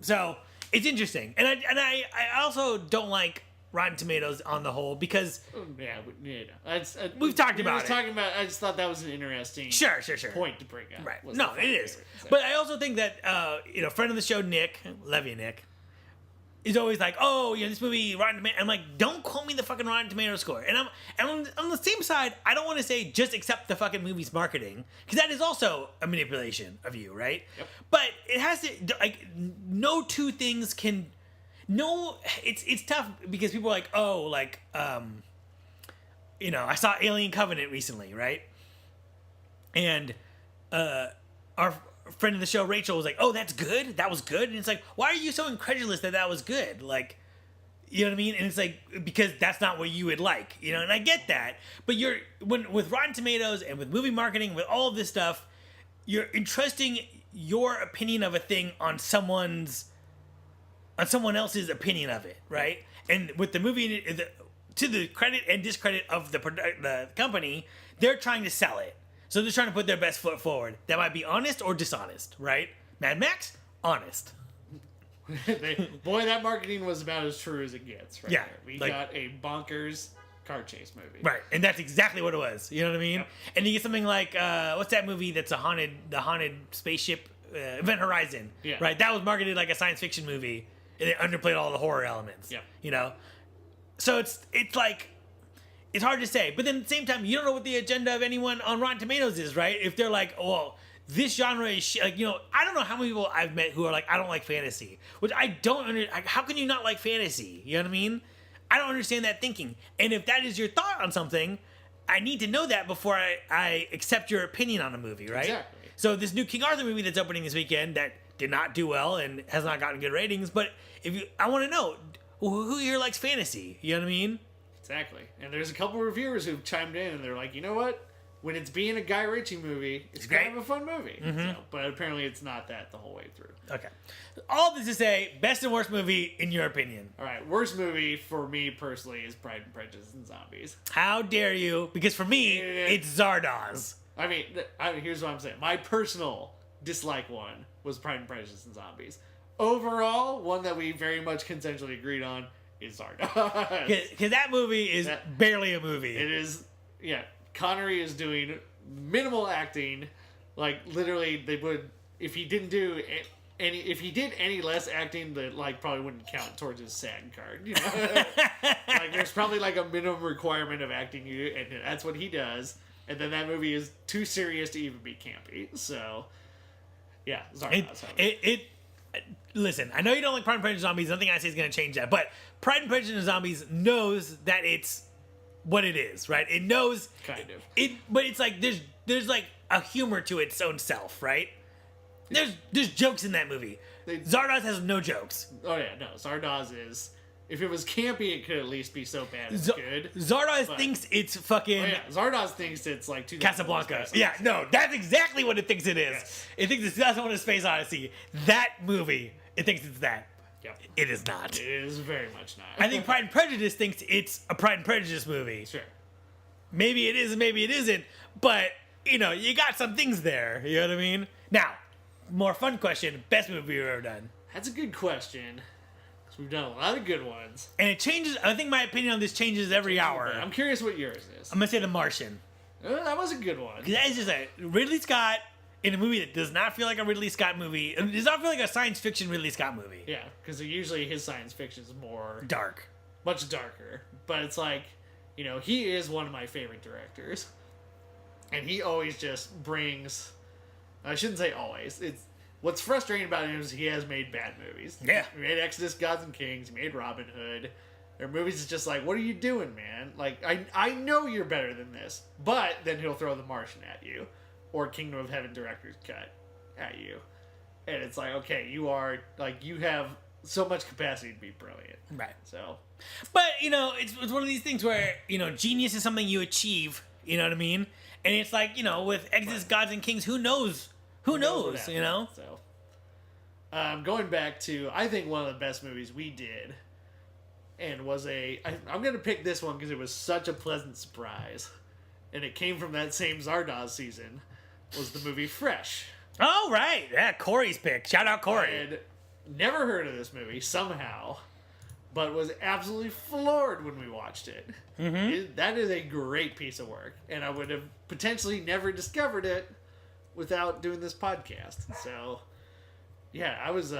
So it's interesting. And I also don't like Rotten Tomatoes on the whole, because we've talked about it. I just thought that was an interesting point to bring up. Right. No, it is. But I also think that friend of the show, Nick is always like, oh, this movie, Rotten Tomatoes. I'm like, don't quote me the fucking Rotten Tomatoes score. And on the same side, I don't want to say just accept the fucking movie's marketing, because that is also a manipulation of you, right? Yep. But it has to, like, no two things can. No, it's tough because people are like, oh, like, I saw Alien Covenant recently, right? And our friend of the show, Rachel, was like, oh, that's good? That was good? And it's like, why are you so incredulous that was good? Like, you know what I mean? And it's like, because that's not what you would like, and I get that. But with Rotten Tomatoes and with movie marketing, with all of this stuff, you're entrusting your opinion of a thing on someone else's opinion of it, right? And with the movie, to the credit and discredit of the company, they're trying to sell it. So they're trying to put their best foot forward. That might be honest or dishonest, right? Mad Max, honest. Boy, that marketing was about as true as it gets, right? Yeah. There. We got a bonkers car chase movie. Right, and that's exactly what it was. You know what I mean? Yep. And you get something like, what's that movie that's the haunted spaceship, Event Horizon? Yeah. Right, that was marketed like a science fiction movie, and it underplayed all the horror elements. Yeah. So it's like, it's hard to say. But then at the same time, you don't know what the agenda of anyone on Rotten Tomatoes is, right? If they're like, oh, this genre is I don't know how many people I've met who are like, I don't like fantasy. Which I don't understand. How can you not like fantasy? You know what I mean? I don't understand that thinking. And if that is your thought on something, I need to know that before I accept your opinion on a movie, right? Exactly. So this new King Arthur movie that's opening this weekend that did not do well and has not gotten good ratings. But I want to know who here likes fantasy. You know what I mean? Exactly. And there's a couple reviewers who've chimed in and they're like, you know what? When it's being a Guy Ritchie movie, it's great. kind of a fun movie. So, but apparently it's not that the whole way through. Okay. All this to say, best and worst movie in your opinion. All right, worst movie for me personally is Pride and Prejudice and Zombies. How dare you? Because for me, it's Zardoz. I mean, here's what I'm saying. My personal dislike one was Pride and Prejudice and Zombies. Overall, one that we very much consensually agreed on is Zardoz. Because that movie is barely a movie. It is, yeah. Connery is doing minimal acting. Like, literally, they would, if he didn't do if he did any less acting, that like probably wouldn't count towards his SAG card. You know? Like, there's probably like a minimum requirement of acting, and that's what he does. And then that movie is too serious to even be campy. So, yeah, Zardoz. Listen, I know you don't like Pride and Prejudice and Zombies. Nothing I say is going to change that. But Pride and Prejudice and Zombies knows that it's what it is, right? It knows kind of it, but it's like there's like a humor to its own self, right? There's jokes in that movie. Zardoz has no jokes. Oh yeah, no. Zardoz is, if it was campy, it could at least be so bad it's good. Zardoz thinks it's fucking. Oh yeah, Zardoz thinks it's like Casablanca. Yeah, no, that's exactly what it thinks it is. Yes. It thinks it's 2001: A Space Odyssey. That movie, it thinks it's that. Yep. It is not. It is very much not. I think Pride and Prejudice thinks it's a Pride and Prejudice movie. Sure. Maybe it is, maybe it isn't. But, you know, you got some things there. You know what I mean? Now, more fun question. Best movie you've ever done? That's a good question. Because we've done a lot of good ones. And it changes. I think my opinion on this changes every hour. I'm curious what yours is. I'm going to say The Martian. That was a good one. That is just a Ridley Scott in a movie that does not feel like a Ridley Scott movie. It does not feel like a science fiction Ridley Scott movie. Yeah, because usually his science fiction is more dark. Much darker. But it's like, you know, he is one of my favorite directors. And he always just brings, I shouldn't say always, it's what's frustrating about him is he has made bad movies. Yeah. He made Exodus, Gods and Kings, he made Robin Hood. Their movies is just like, what are you doing, man? Like, I know you're better than this. But then he'll throw The Martian at you. Or Kingdom of Heaven director's cut at you. And it's like, okay, you are, like, you have so much capacity to be brilliant. Right. So. But, you know, it's one of these things where, you know, genius is something you achieve, you know what I mean? And it's like, you know, with Exodus, Gods and Kings, who knows? Who knows, you know? So, going back to, I think one of the best movies we did, and was I'm going to pick this one because it was such a pleasant surprise. And it came from that same Zardoz season, was the movie Fresh. Oh, right. Yeah, Corey's pick. Shout out Corey. I had never heard of this movie, somehow, but was absolutely floored when we watched it. Mm-hmm. That is a great piece of work, and I would have potentially never discovered it without doing this podcast. So, yeah, I was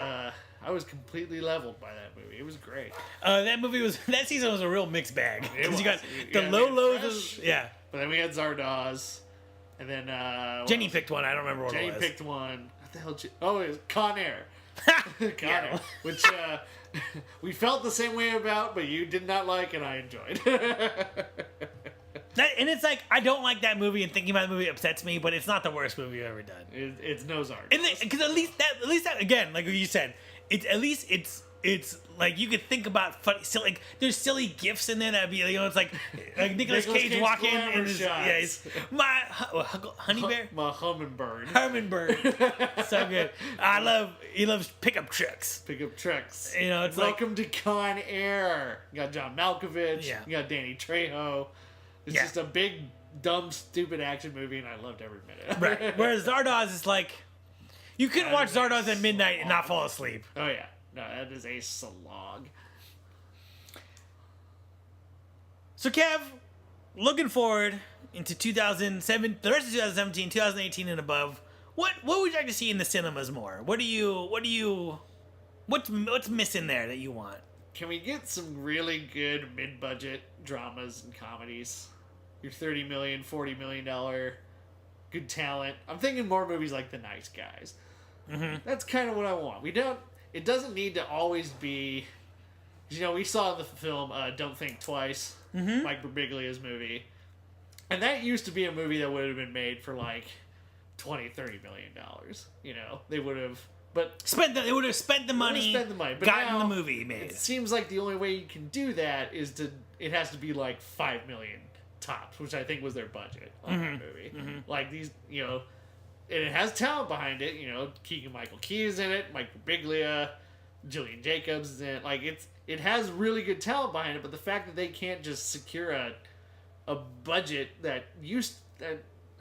completely leveled by that movie. It was great. That season was a real mixed bag. It was. You got the low lows. Yeah. But then we had Zardoz. And then Jenny picked one. I don't remember what Jenny it was. picked one. What the hell? It was Con Air. Con Air, which we felt the same way about, but you did not like, and I enjoyed. And it's like, I don't like that movie, and thinking about the movie upsets me, but it's not the worst movie you've ever done. It's no Zardoz. Because at least that again, like you said, it's like you could think about funny, silly, like there's silly gifts in there that'd be, you know, it's like Nicolas Cage walking and it's my honey bear, my hummingbird, so good. He loves pickup trucks. You know, it's welcome to Con Air. You got John Malkovich. Yeah. You got Danny Trejo. It's just a big, dumb, stupid action movie, and I loved every minute. Right. Whereas Zardoz is like, you couldn't watch Zardoz at midnight and not fall asleep. Oh yeah. No, that is a slog. So, Kev, looking forward into 2007, the rest of 2017, 2018 and above, what would you like to see in the cinemas more? What's missing there that you want? Can we get some really good mid-budget dramas and comedies? Your $30 million, $40 million good talent. I'm thinking more movies like The Nice Guys. Mm-hmm. That's kind of what I want. It doesn't need to always be, you know, we saw the film Don't Think Twice, Mike Birbiglia's movie, and that used to be a movie that would have been made for like $20-30 million. You know, they would have But They would have spent the money, but gotten now the movie made. It seems like the only way you can do that is it has to be like $5 million tops, which I think was their budget on that movie. Like these, and it has talent behind it. Keegan-Michael Key is in it, Mike Birbiglia, Jillian Jacobs is in it. Like it has really good talent behind it, but the fact that they can't just secure a budget that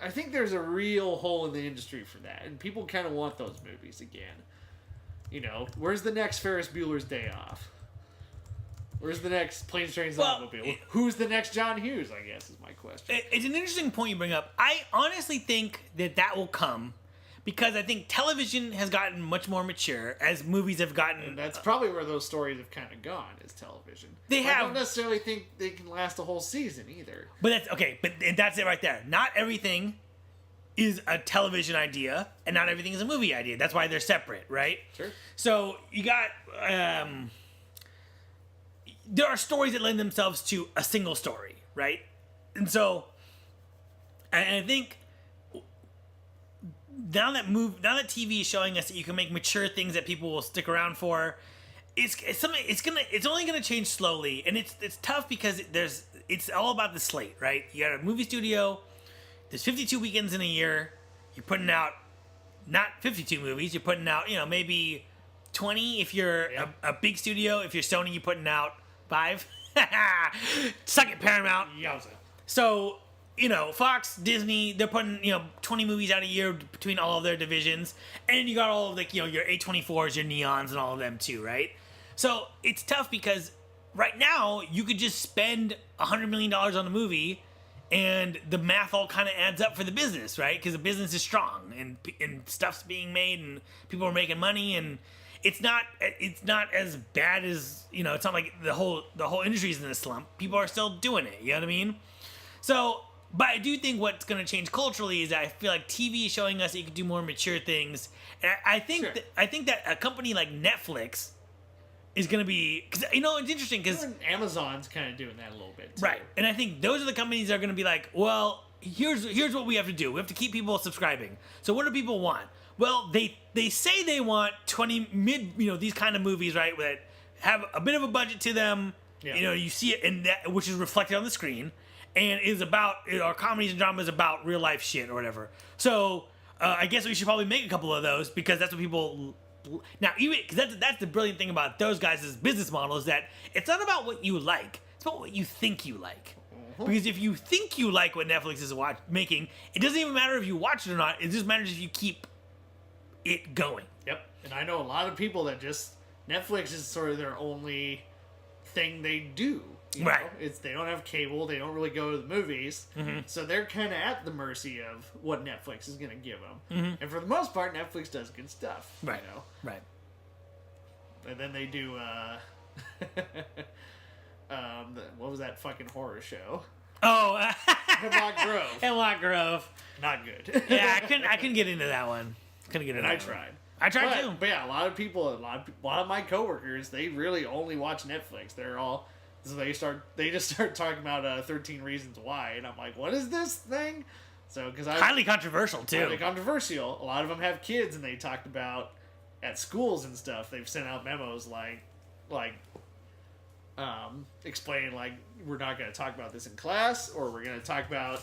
I think there's a real hole in the industry for that, and people kind of want those movies again. Where's the next Ferris Bueller's Day Off? Where's the next Planes, Trains, and Automobiles? Who's the next John Hughes, I guess, is my question. It's an interesting point you bring up. I honestly think that will come because I think television has gotten much more mature as movies have gotten... And that's probably where those stories have kind of gone, is television. I don't necessarily think they can last a whole season either. But that's... Okay, but that's it right there. Not everything is a television idea, and not everything is a movie idea. That's why they're separate, right? Sure. So, you got... there are stories that lend themselves to a single story, right? And so... And I think... Now that TV is showing us that you can make mature things that people will stick around for, it's only gonna change slowly, and it's tough because it's all about the slate, right? You got a movie studio. There's 52 weekends in a year. You're putting out not 52 movies. You're putting out maybe 20 if you're a big studio. If you're Sony, you're putting out 5. Suck it, Paramount. Yowza. So. Fox, Disney, they're putting, 20 movies out a year between all of their divisions. And you got all of, your A24s, your Neons, and all of them, too, right? So, it's tough because right now, you could just spend $100 million on a movie, and the math all kind of adds up for the business, right? Because the business is strong, and stuff's being made, and people are making money, and it's not as bad as, it's not like the whole industry's in a slump. People are still doing it, you know what I mean? So... But I do think what's going to change culturally is that I feel like TV is showing us that you can do more mature things. And I think that a company like Netflix is going to be... Because, it's interesting because... Amazon's kind of doing that a little bit, too. Right. And I think those are the companies that are going to be like, well, here's what we have to do. We have to keep people subscribing. So what do people want? Well, they say they want 20 these kind of movies, right, that have a bit of a budget to them. Yeah. You see it in that, which is reflected on the screen. And is about, our comedies and dramas about real life shit or whatever. So, I guess we should probably make a couple of those because that's what people... Now, even because that's the brilliant thing about those guys' business model is that it's not about what you like. It's about what you think you like. Because if you think you like what Netflix is making, it doesn't even matter if you watch it or not. It just matters if you keep it going. Yep. And I know a lot of people that just... Netflix is sort of their only thing they do. They don't have cable. They don't really go to the movies. Mm-hmm. So they're kind of at the mercy of what Netflix is going to give them. Mm-hmm. And for the most part, Netflix does good stuff. Right. Right. And then they do, what was that fucking horror show? Oh, Hemlock Grove. Hemlock Grove. Not good. Yeah, I couldn't get into that one. I tried. I tried too. But yeah, a lot of my coworkers, they really only watch Netflix. So they just start talking about 13 Reasons Why, and I'm like, what is this thing? So because highly controversial too. Highly controversial. A lot of them have kids, and they talked about at schools and stuff. They've sent out memos explaining like we're not going to talk about this in class, or we're going to talk about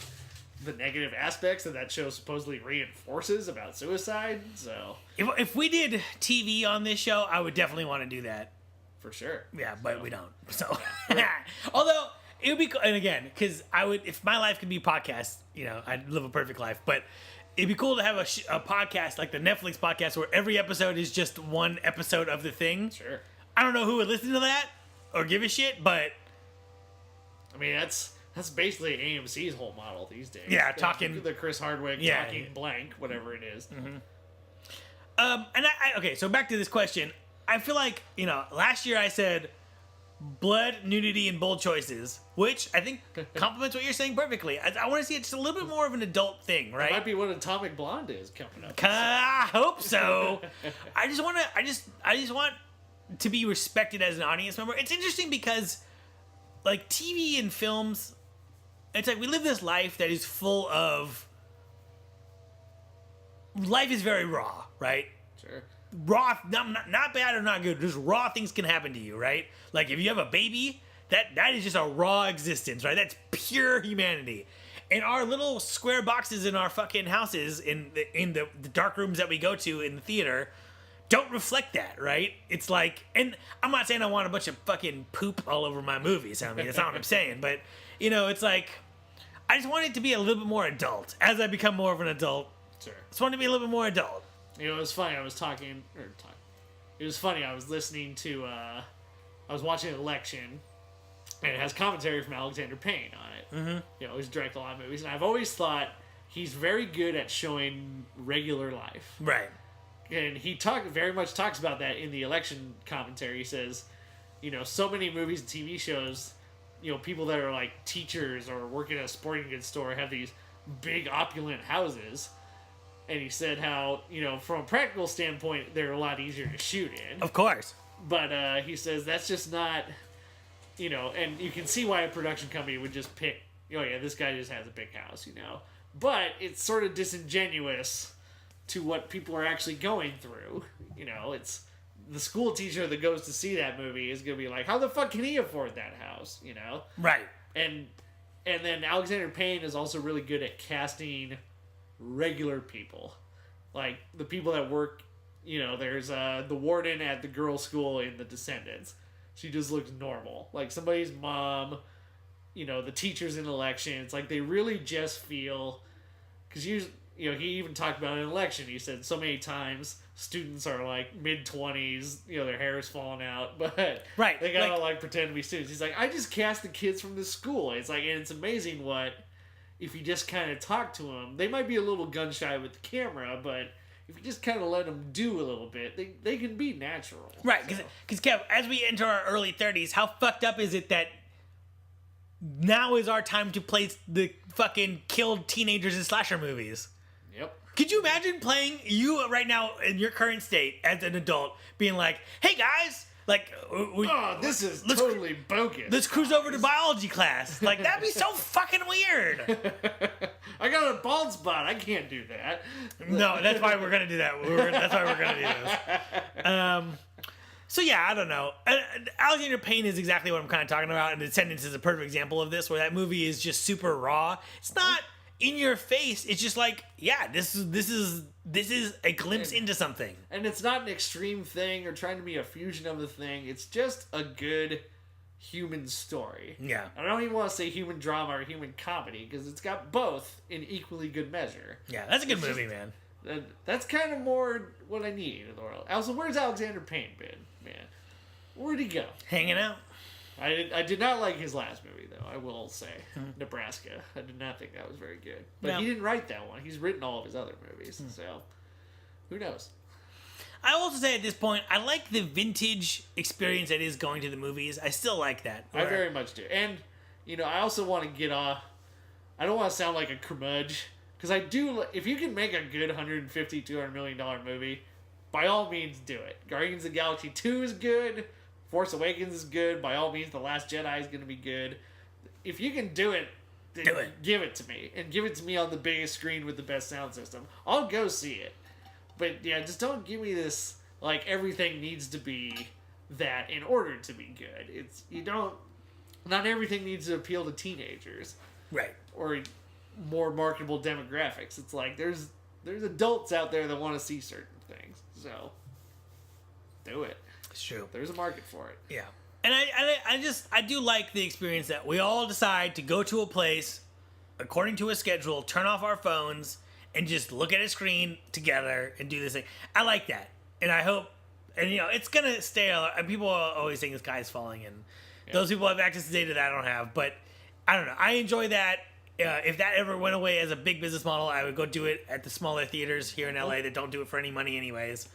the negative aspects that show supposedly reinforces about suicide. So if we did TV on this show, I would definitely want to do that. For sure. Yeah, but we don't. So, although it would be, and again, because if my life could be a podcast, I'd live a perfect life. But it'd be cool to have a podcast like the Netflix podcast where every episode is just one episode of the thing. Sure. I don't know who would listen to that or give a shit, but I mean that's basically AMC's whole model these days. Yeah, talking the Chris Hardwick talking blank, whatever it is. Mm-hmm. Okay, so back to this question. I feel like, last year I said blood, nudity, and bold choices, which I think complements what you're saying perfectly. I want to see it just a little bit more of an adult thing, right? That might be what Atomic Blonde is coming up. I hope so. I just want to be respected as an audience member. It's interesting because, like, TV and films, it's like we live this life that is full of... Life is very raw, right? Sure. raw, not bad or not good, just raw things can happen to you, right? Like if you have a baby, that is just a raw existence, right? That's pure humanity. And our little square boxes in our fucking houses, in the dark rooms that we go to in the theater, don't reflect that, right? It's like, and I'm not saying I want a bunch of fucking poop all over my movies. I mean, that's not what I'm saying, but it's like, I just want it to be a little bit more adult. As I become more of an adult, Sure. I just want it to be a little bit more adult. It was funny. I was It was funny. I was listening to. I was watching Election, and it has commentary from Alexander Payne on it. Mm-hmm. He's directed a lot of movies, and I've always thought he's very good at showing regular life. Right. And he very much talks about that in the Election commentary. He says, so many movies and TV shows, people that are like teachers or work at a sporting goods store have these big opulent houses. And he said how, from a practical standpoint, they're a lot easier to shoot in. Of course. But he says that's just not, and you can see why a production company would just pick, oh yeah, this guy just has a big house, But it's sort of disingenuous to what people are actually going through. It's the school teacher that goes to see that movie is going to be like, how the fuck can he afford that house, Right. And then Alexander Payne is also really good at casting regular people. Like, the people that work, there's the warden at the girls' school in The Descendants. She just looks normal. Like, somebody's mom, the teachers in Elections, like, they really just feel... Because he even talked about an Election. He said so many times students are like mid-20s, their hair is falling out, but right. They gotta like pretend to be students. He's like, I just cast the kids from this school. It's like, and it's amazing what, if you just kind of talk to them, they might be a little gun shy with the camera, but if you just kind of let them do a little bit, they can be natural. Right, because Kev, as we enter our early 30s, how fucked up is it that now is our time to play the fucking killed teenagers in slasher movies? Yep. Could you imagine playing you right now in your current state as an adult, being like, "Hey guys, like, this is totally bogus. Let's cruise over to biology class." Like, that'd be so fucking weird. I got a bald spot. I can't do that. No, that's why we're gonna do that. That's why we're gonna do this. So yeah, I don't know. Alexander Payne is exactly what I'm kind of talking about, and Descendants is a perfect example of this, where that movie is just super raw. It's not in your face. It's just like, yeah, this is a glimpse into something. And it's not an extreme thing or trying to be a fusion of the thing. It's just a good human story. Yeah. I don't even want to say human drama or human comedy, because it's got both in equally good measure. Yeah, that's a good movie, man. That's kind of more what I need in the world. Also, where's Alexander Payne been, man? Where'd he go? Hanging out. I did not like his last movie, though, I will say. Nebraska. I did not think that was very good. But he didn't write that one. He's written all of his other movies, so who knows? I also say at this point, I like the vintage experience that is going to the movies. I still like that. I very much do. And, I also want to get off... I don't want to sound like a curmudge, because I do... If you can make a good $150, $200 million movie, by all means do it. Guardians of the Galaxy 2 is good. Force Awakens is good. By all means, The Last Jedi is going to be good. If you can do it, then give it to me. And give it to me on the biggest screen with the best sound system. I'll go see it. But yeah, just don't give me this, like, everything needs to be that in order to be good. Not everything needs to appeal to teenagers. Right. Or more marketable demographics. It's like, there's adults out there that want to see certain things. So, do it. It's true. There's a market for it. Yeah. And I do like the experience that we all decide to go to a place according to a schedule, turn off our phones, and just look at a screen together and do this thing. I like that. And I hope, and it's going to stay, and people are always saying the sky is falling, and those people have access to data that I don't have, but I don't know. I enjoy that. If that ever went away as a big business model, I would go do it at the smaller theaters here in LA that don't do it for any money anyways.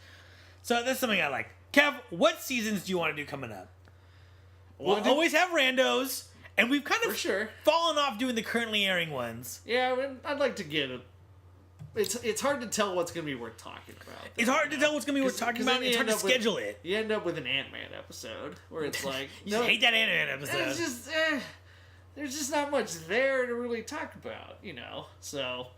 So that's something I like. Kev, what seasons do you want to do coming up? We'll always have randos, and we've kind of fallen off doing the currently airing ones. Yeah, I mean, I'd like to get it. It's hard to tell what's going to be worth talking about. It's hard to tell what's going to be worth talking about, and it's hard to schedule it. You end up with an Ant-Man episode, where it's like... You hate that Ant-Man episode. It's just... there's just not much there to really talk about, So,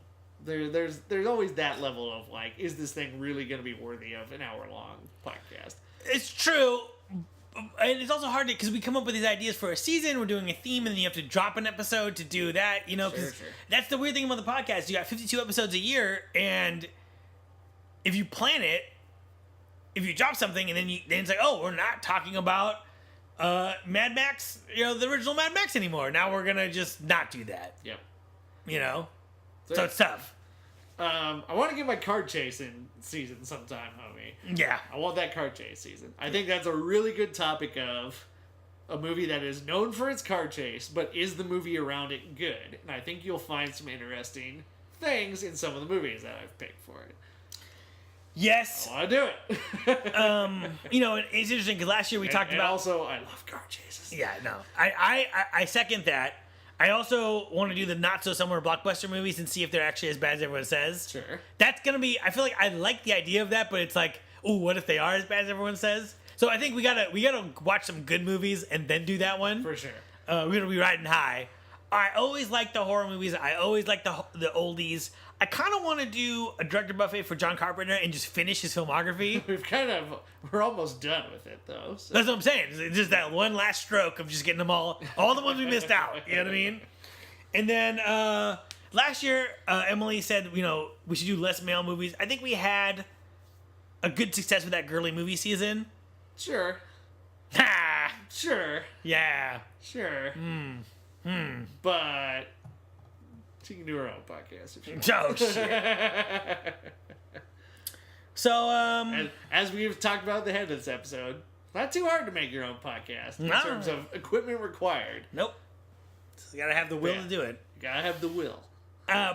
there's always that level of like, is this thing really going to be worthy of an hour-long podcast? It's true. And it's also hard because we come up with these ideas for a season, we're doing a theme, and then you have to drop an episode to do that, because that's the weird thing about the podcast. You got 52 episodes a year, and if you plan it, if you drop something, and then it's like, oh, we're not talking about Mad Max, the original Mad Max anymore. Now we're going to just not do that. Yep. So it's tough. I want to get my car chasing season sometime, homie. Yeah. I want that car chase season. I think that's a really good topic of a movie that is known for its car chase, but is the movie around it good? And I think you'll find some interesting things in some of the movies that I've picked for it. Yes. I want to do it. It's interesting because last year we talked about... also, I love car chases. Yeah, no. I second that. I also want to do the not-so-summer blockbuster movies and see if they're actually as bad as everyone says. Sure. That's going to be... I feel like I like the idea of that, but it's like, ooh, what if they are as bad as everyone says? So I think we gotta watch some good movies and then do that one. For sure. We're going to be riding high. I always like the horror movies. I always like the oldies. I kind of want to do a director buffet for John Carpenter and just finish his filmography. We're almost done with it, though. So. That's what I'm saying. It's just that one last stroke of just getting them all the ones we missed out. You know what I mean? And then last year, Emily said, we should do less male movies. I think we had a good success with that girly movie season. Sure. Ha! Sure. Yeah. Sure. But she can do her own podcast if she wants. Oh, shit. So, as we've talked about at the head of this episode, not too hard to make your own podcast in terms of equipment required. Nope. You gotta have the will to do it. You gotta have the will.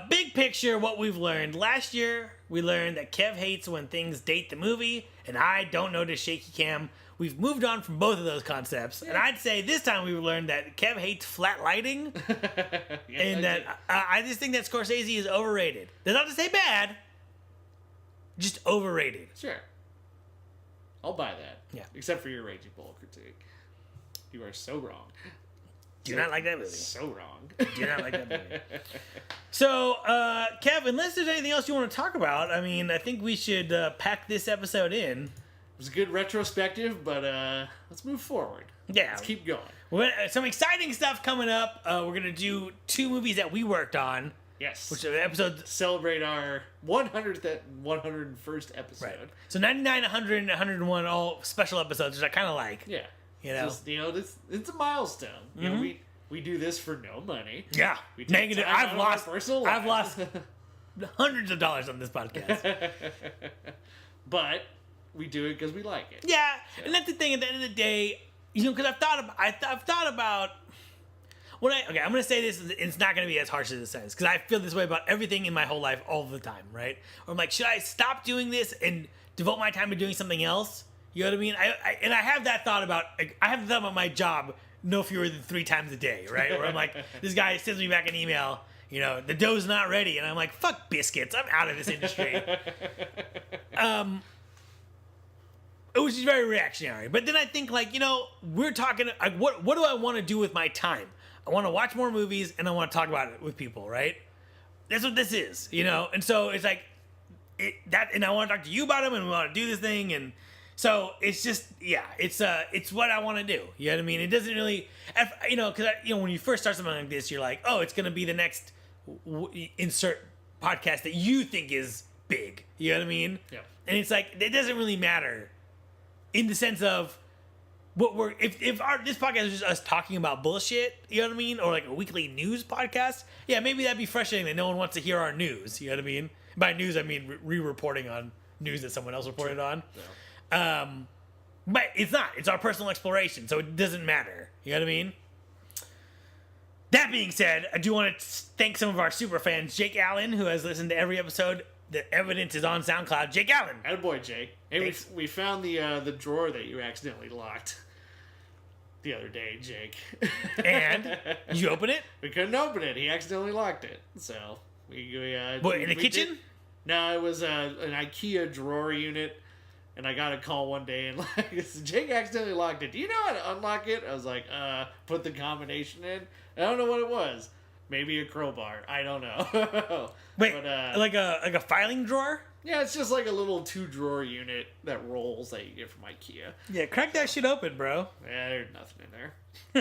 Big picture, what we've learned. Last year, we learned that Kev hates when things date the movie, and I don't notice shaky cam. We've moved on from both of those concepts. Yeah. And I'd say this time we've learned that Kev hates flat lighting. And that I just think that Scorsese is overrated. That's not to say bad, just overrated. Sure. I'll buy that. Yeah. Except for your Raging Bull critique. You are so wrong. Do not like that movie. So wrong. Do not like that movie. So, Kev, unless there's anything else you want to talk about, I think we should pack this episode in. It was a good retrospective, but let's move forward. Yeah. Let's keep going. Some exciting stuff coming up. We're going to do 2 movies that we worked on. Yes. Which are the episodes... Celebrate our 100th and 101st episode. Right. So 99, 100, and 101, all special episodes, which I kind of like. Yeah. Just, it's a milestone. We do this for no money. Yeah. Negative. I've lost hundreds of dollars on this podcast. But we do it because we like it. Yeah, so. And that's the thing. At the end of the day, because I've thought about. I'm going to say this. It's not going to be as harsh as it sounds, because I feel this way about everything in my whole life all the time, right? Or I'm like, should I stop doing this and devote my time to doing something else? You know what I mean? I have that thought about. I have the thought about my job no fewer than 3 times a day, right? Where I'm like, this guy sends me back an email. The dough's not ready, and I'm like, fuck biscuits. I'm out of this industry. Which is very reactionary. But then I think, we're talking, what do I want to do with my time? I want to watch more movies, and I want to talk about it with people, right? That's what this is, And so it's like, and I want to talk to you about them, and we want to do this thing, and so it's just, it's what I want to do. You know what I mean? It doesn't really, because, when you first start something like this, you're like, oh, it's going to be the next insert podcast that you think is big. You know what I mean? Yeah. And it's like, it doesn't really matter in the sense of what this podcast is just us talking about bullshit, you know what I mean? Or like a weekly news podcast. Yeah, maybe that'd be frustrating that no one wants to hear our news. You know what I mean? By news, I mean re-reporting on news that someone else reported on. Yeah. But it's not. It's our personal exploration, so it doesn't matter. You know what I mean? That being said, I do want to thank some of our super fans. Jake Allen, who has listened to every episode. The evidence is on SoundCloud. Jake Allen. Attaboy, Jake. Hey, we found the drawer that you accidentally locked the other day, Jake. And? Did you open it? We couldn't open it. He accidentally locked it. So, What, in the kitchen? No, it was an IKEA drawer unit. And I got a call one day and Jake accidentally locked it. Do you know how to unlock it? I was like, put the combination in. I don't know what it was. Maybe a crowbar. I don't know. Wait, But, like a filing drawer? yeah, it's just like a little 2-drawer unit that rolls that you get from IKEA. Yeah, crack that shit open, bro. Yeah, there's nothing in there.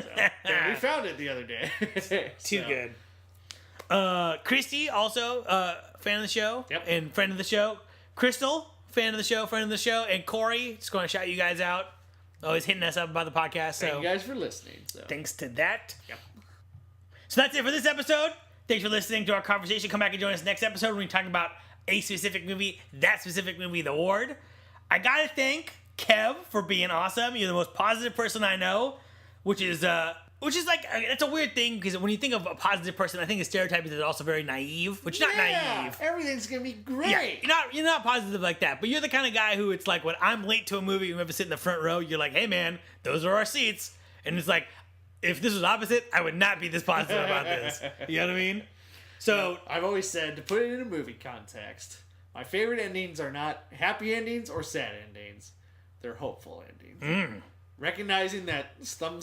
So, yeah, we found it the other day. Too good. Christy, also fan of the show. Yep. And friend of the show. Crystal, fan of the show. And Corey, just going to shout you guys out. Always hitting us up about the podcast. So Thank you guys for listening. So. thanks to that. Yep. So that's it for this episode. Thanks for listening to our conversation. Come back and join us next episode when we talk about a specific movie, that specific movie, the award. I gotta thank Kev for being awesome. You're the most positive person I know, which is like, it's a weird thing because when you think of a positive person, I think the stereotype is they're also very naive, which is not naive. Everything's gonna be great. Yeah, you're not positive like that, but you're the kind of guy who it's like when I'm late to a movie and we have to sit in the front row, you're like, hey man, those are our seats. And it's like, if this was opposite, I would not be this positive about this. You know what I mean? So I've always said, to put it in a movie context, my favorite endings are not happy endings or sad endings. They're hopeful endings. Recognizing that some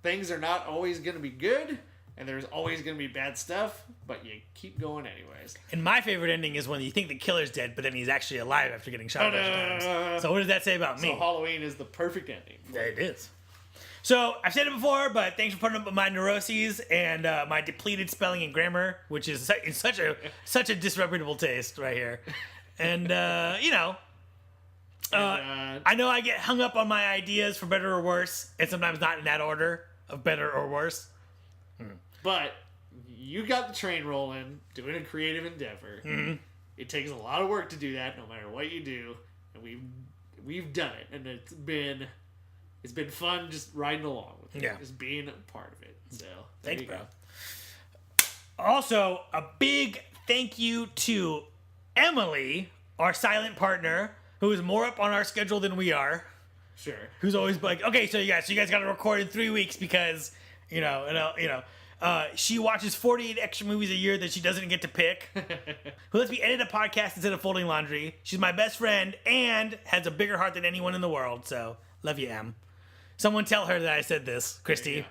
things are not always going to be good, and there's always going to be bad stuff, but you keep going anyways. And my favorite ending is when you think the killer's dead, but then he's actually alive after getting shot a bunch of times. So what does that say about me? So Halloween is the perfect ending. It is. So I've said it before, but thanks for putting up with my neuroses and my depleted spelling and grammar, which is such a disreputable taste right here. And I know I get hung up on my ideas for better or worse, and sometimes not in that order of better or worse. But you got the train rolling, doing a creative endeavor. It takes a lot of work to do that, no matter what you do, and we've done it, and it's been fun just riding along with it, just being a part of it. So thanks, bro. Also, a big thank you to Emily, our silent partner, who is more up on our schedule than we are. Sure. Who's always like, okay, so you guys got to record in 3 weeks because she watches 48 extra movies a year that she doesn't get to pick. Who lets me edit a podcast instead of folding laundry. She's my best friend and has a bigger heart than anyone in the world. So love you, Em. Someone tell her that I said this, Christy.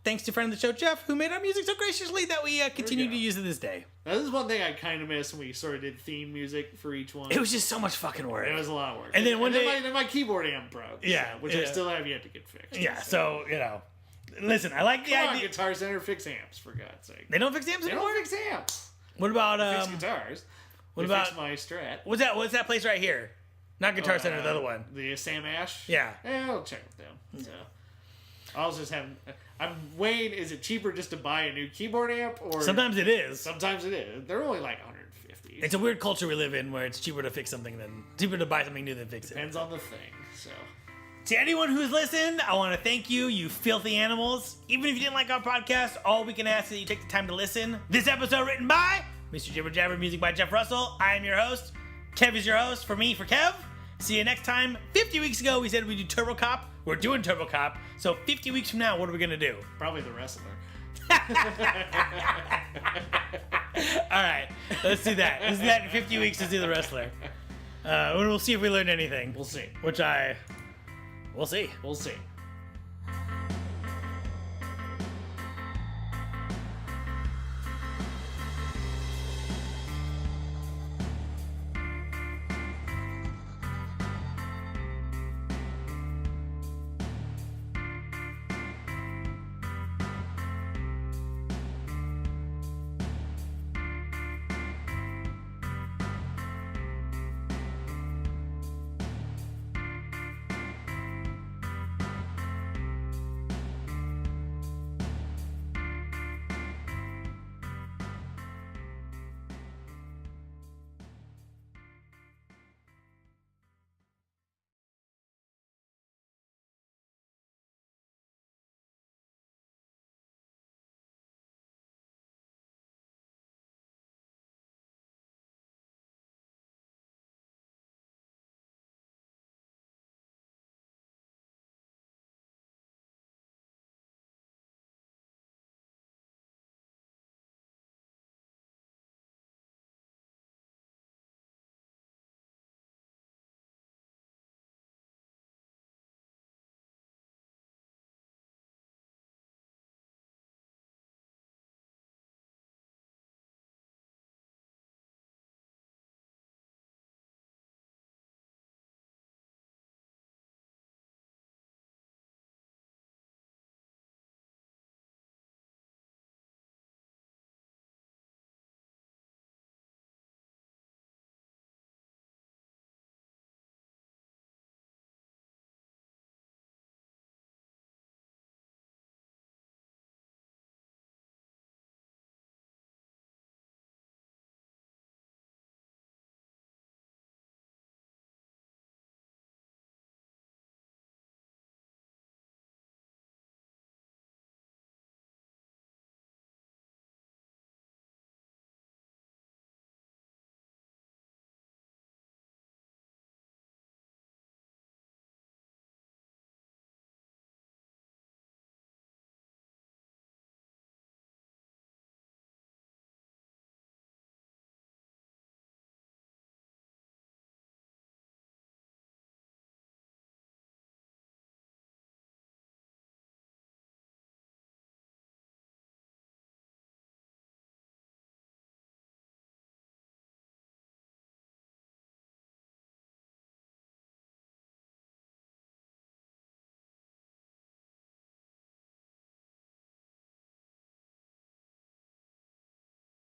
Thanks to friend of the show, Jeff, who made our music so graciously that we continue to use to this day. Now, this is one thing I kind of miss when we sort of did theme music for each one. It was just so much fucking work. It was a lot of work. And then then my keyboard amp broke. Yeah. Which I still have yet to get fixed. Yeah, so listen, I like the idea. Guitar Center, fix amps, for God's sake. They don't fix amps anymore? They don't fix amps. What about fix guitars. What they about fix my Strat? What's that place right here? Not Guitar Center, the other one. The Sam Ash? Yeah. Yeah, I'll check with them. So I was just having. I'm weighing. Is it cheaper just to buy a new keyboard amp, or sometimes it is. Sometimes it is. They're only like 150. It's a weird culture we live in where it's cheaper to fix something than cheaper to buy something new than fix it. Depends on the thing. So to anyone who's listened, I want to thank you, you filthy animals. Even if you didn't like our podcast, all we can ask is that you take the time to listen. This episode written by Mr. Jibber Jabber, music by Jeff Russell. I am your host. Kev is your host. For me, for Kev. See you next time. 50 weeks ago, we said we'd do Turbo Cop. We're doing Turbo Cop. So 50 weeks from now, what are we going to do? Probably the wrestler. All right. Let's do that. Let's do that in 50 weeks. Let's do the wrestler. We'll see if we learned anything. We'll see. We'll see. We'll see.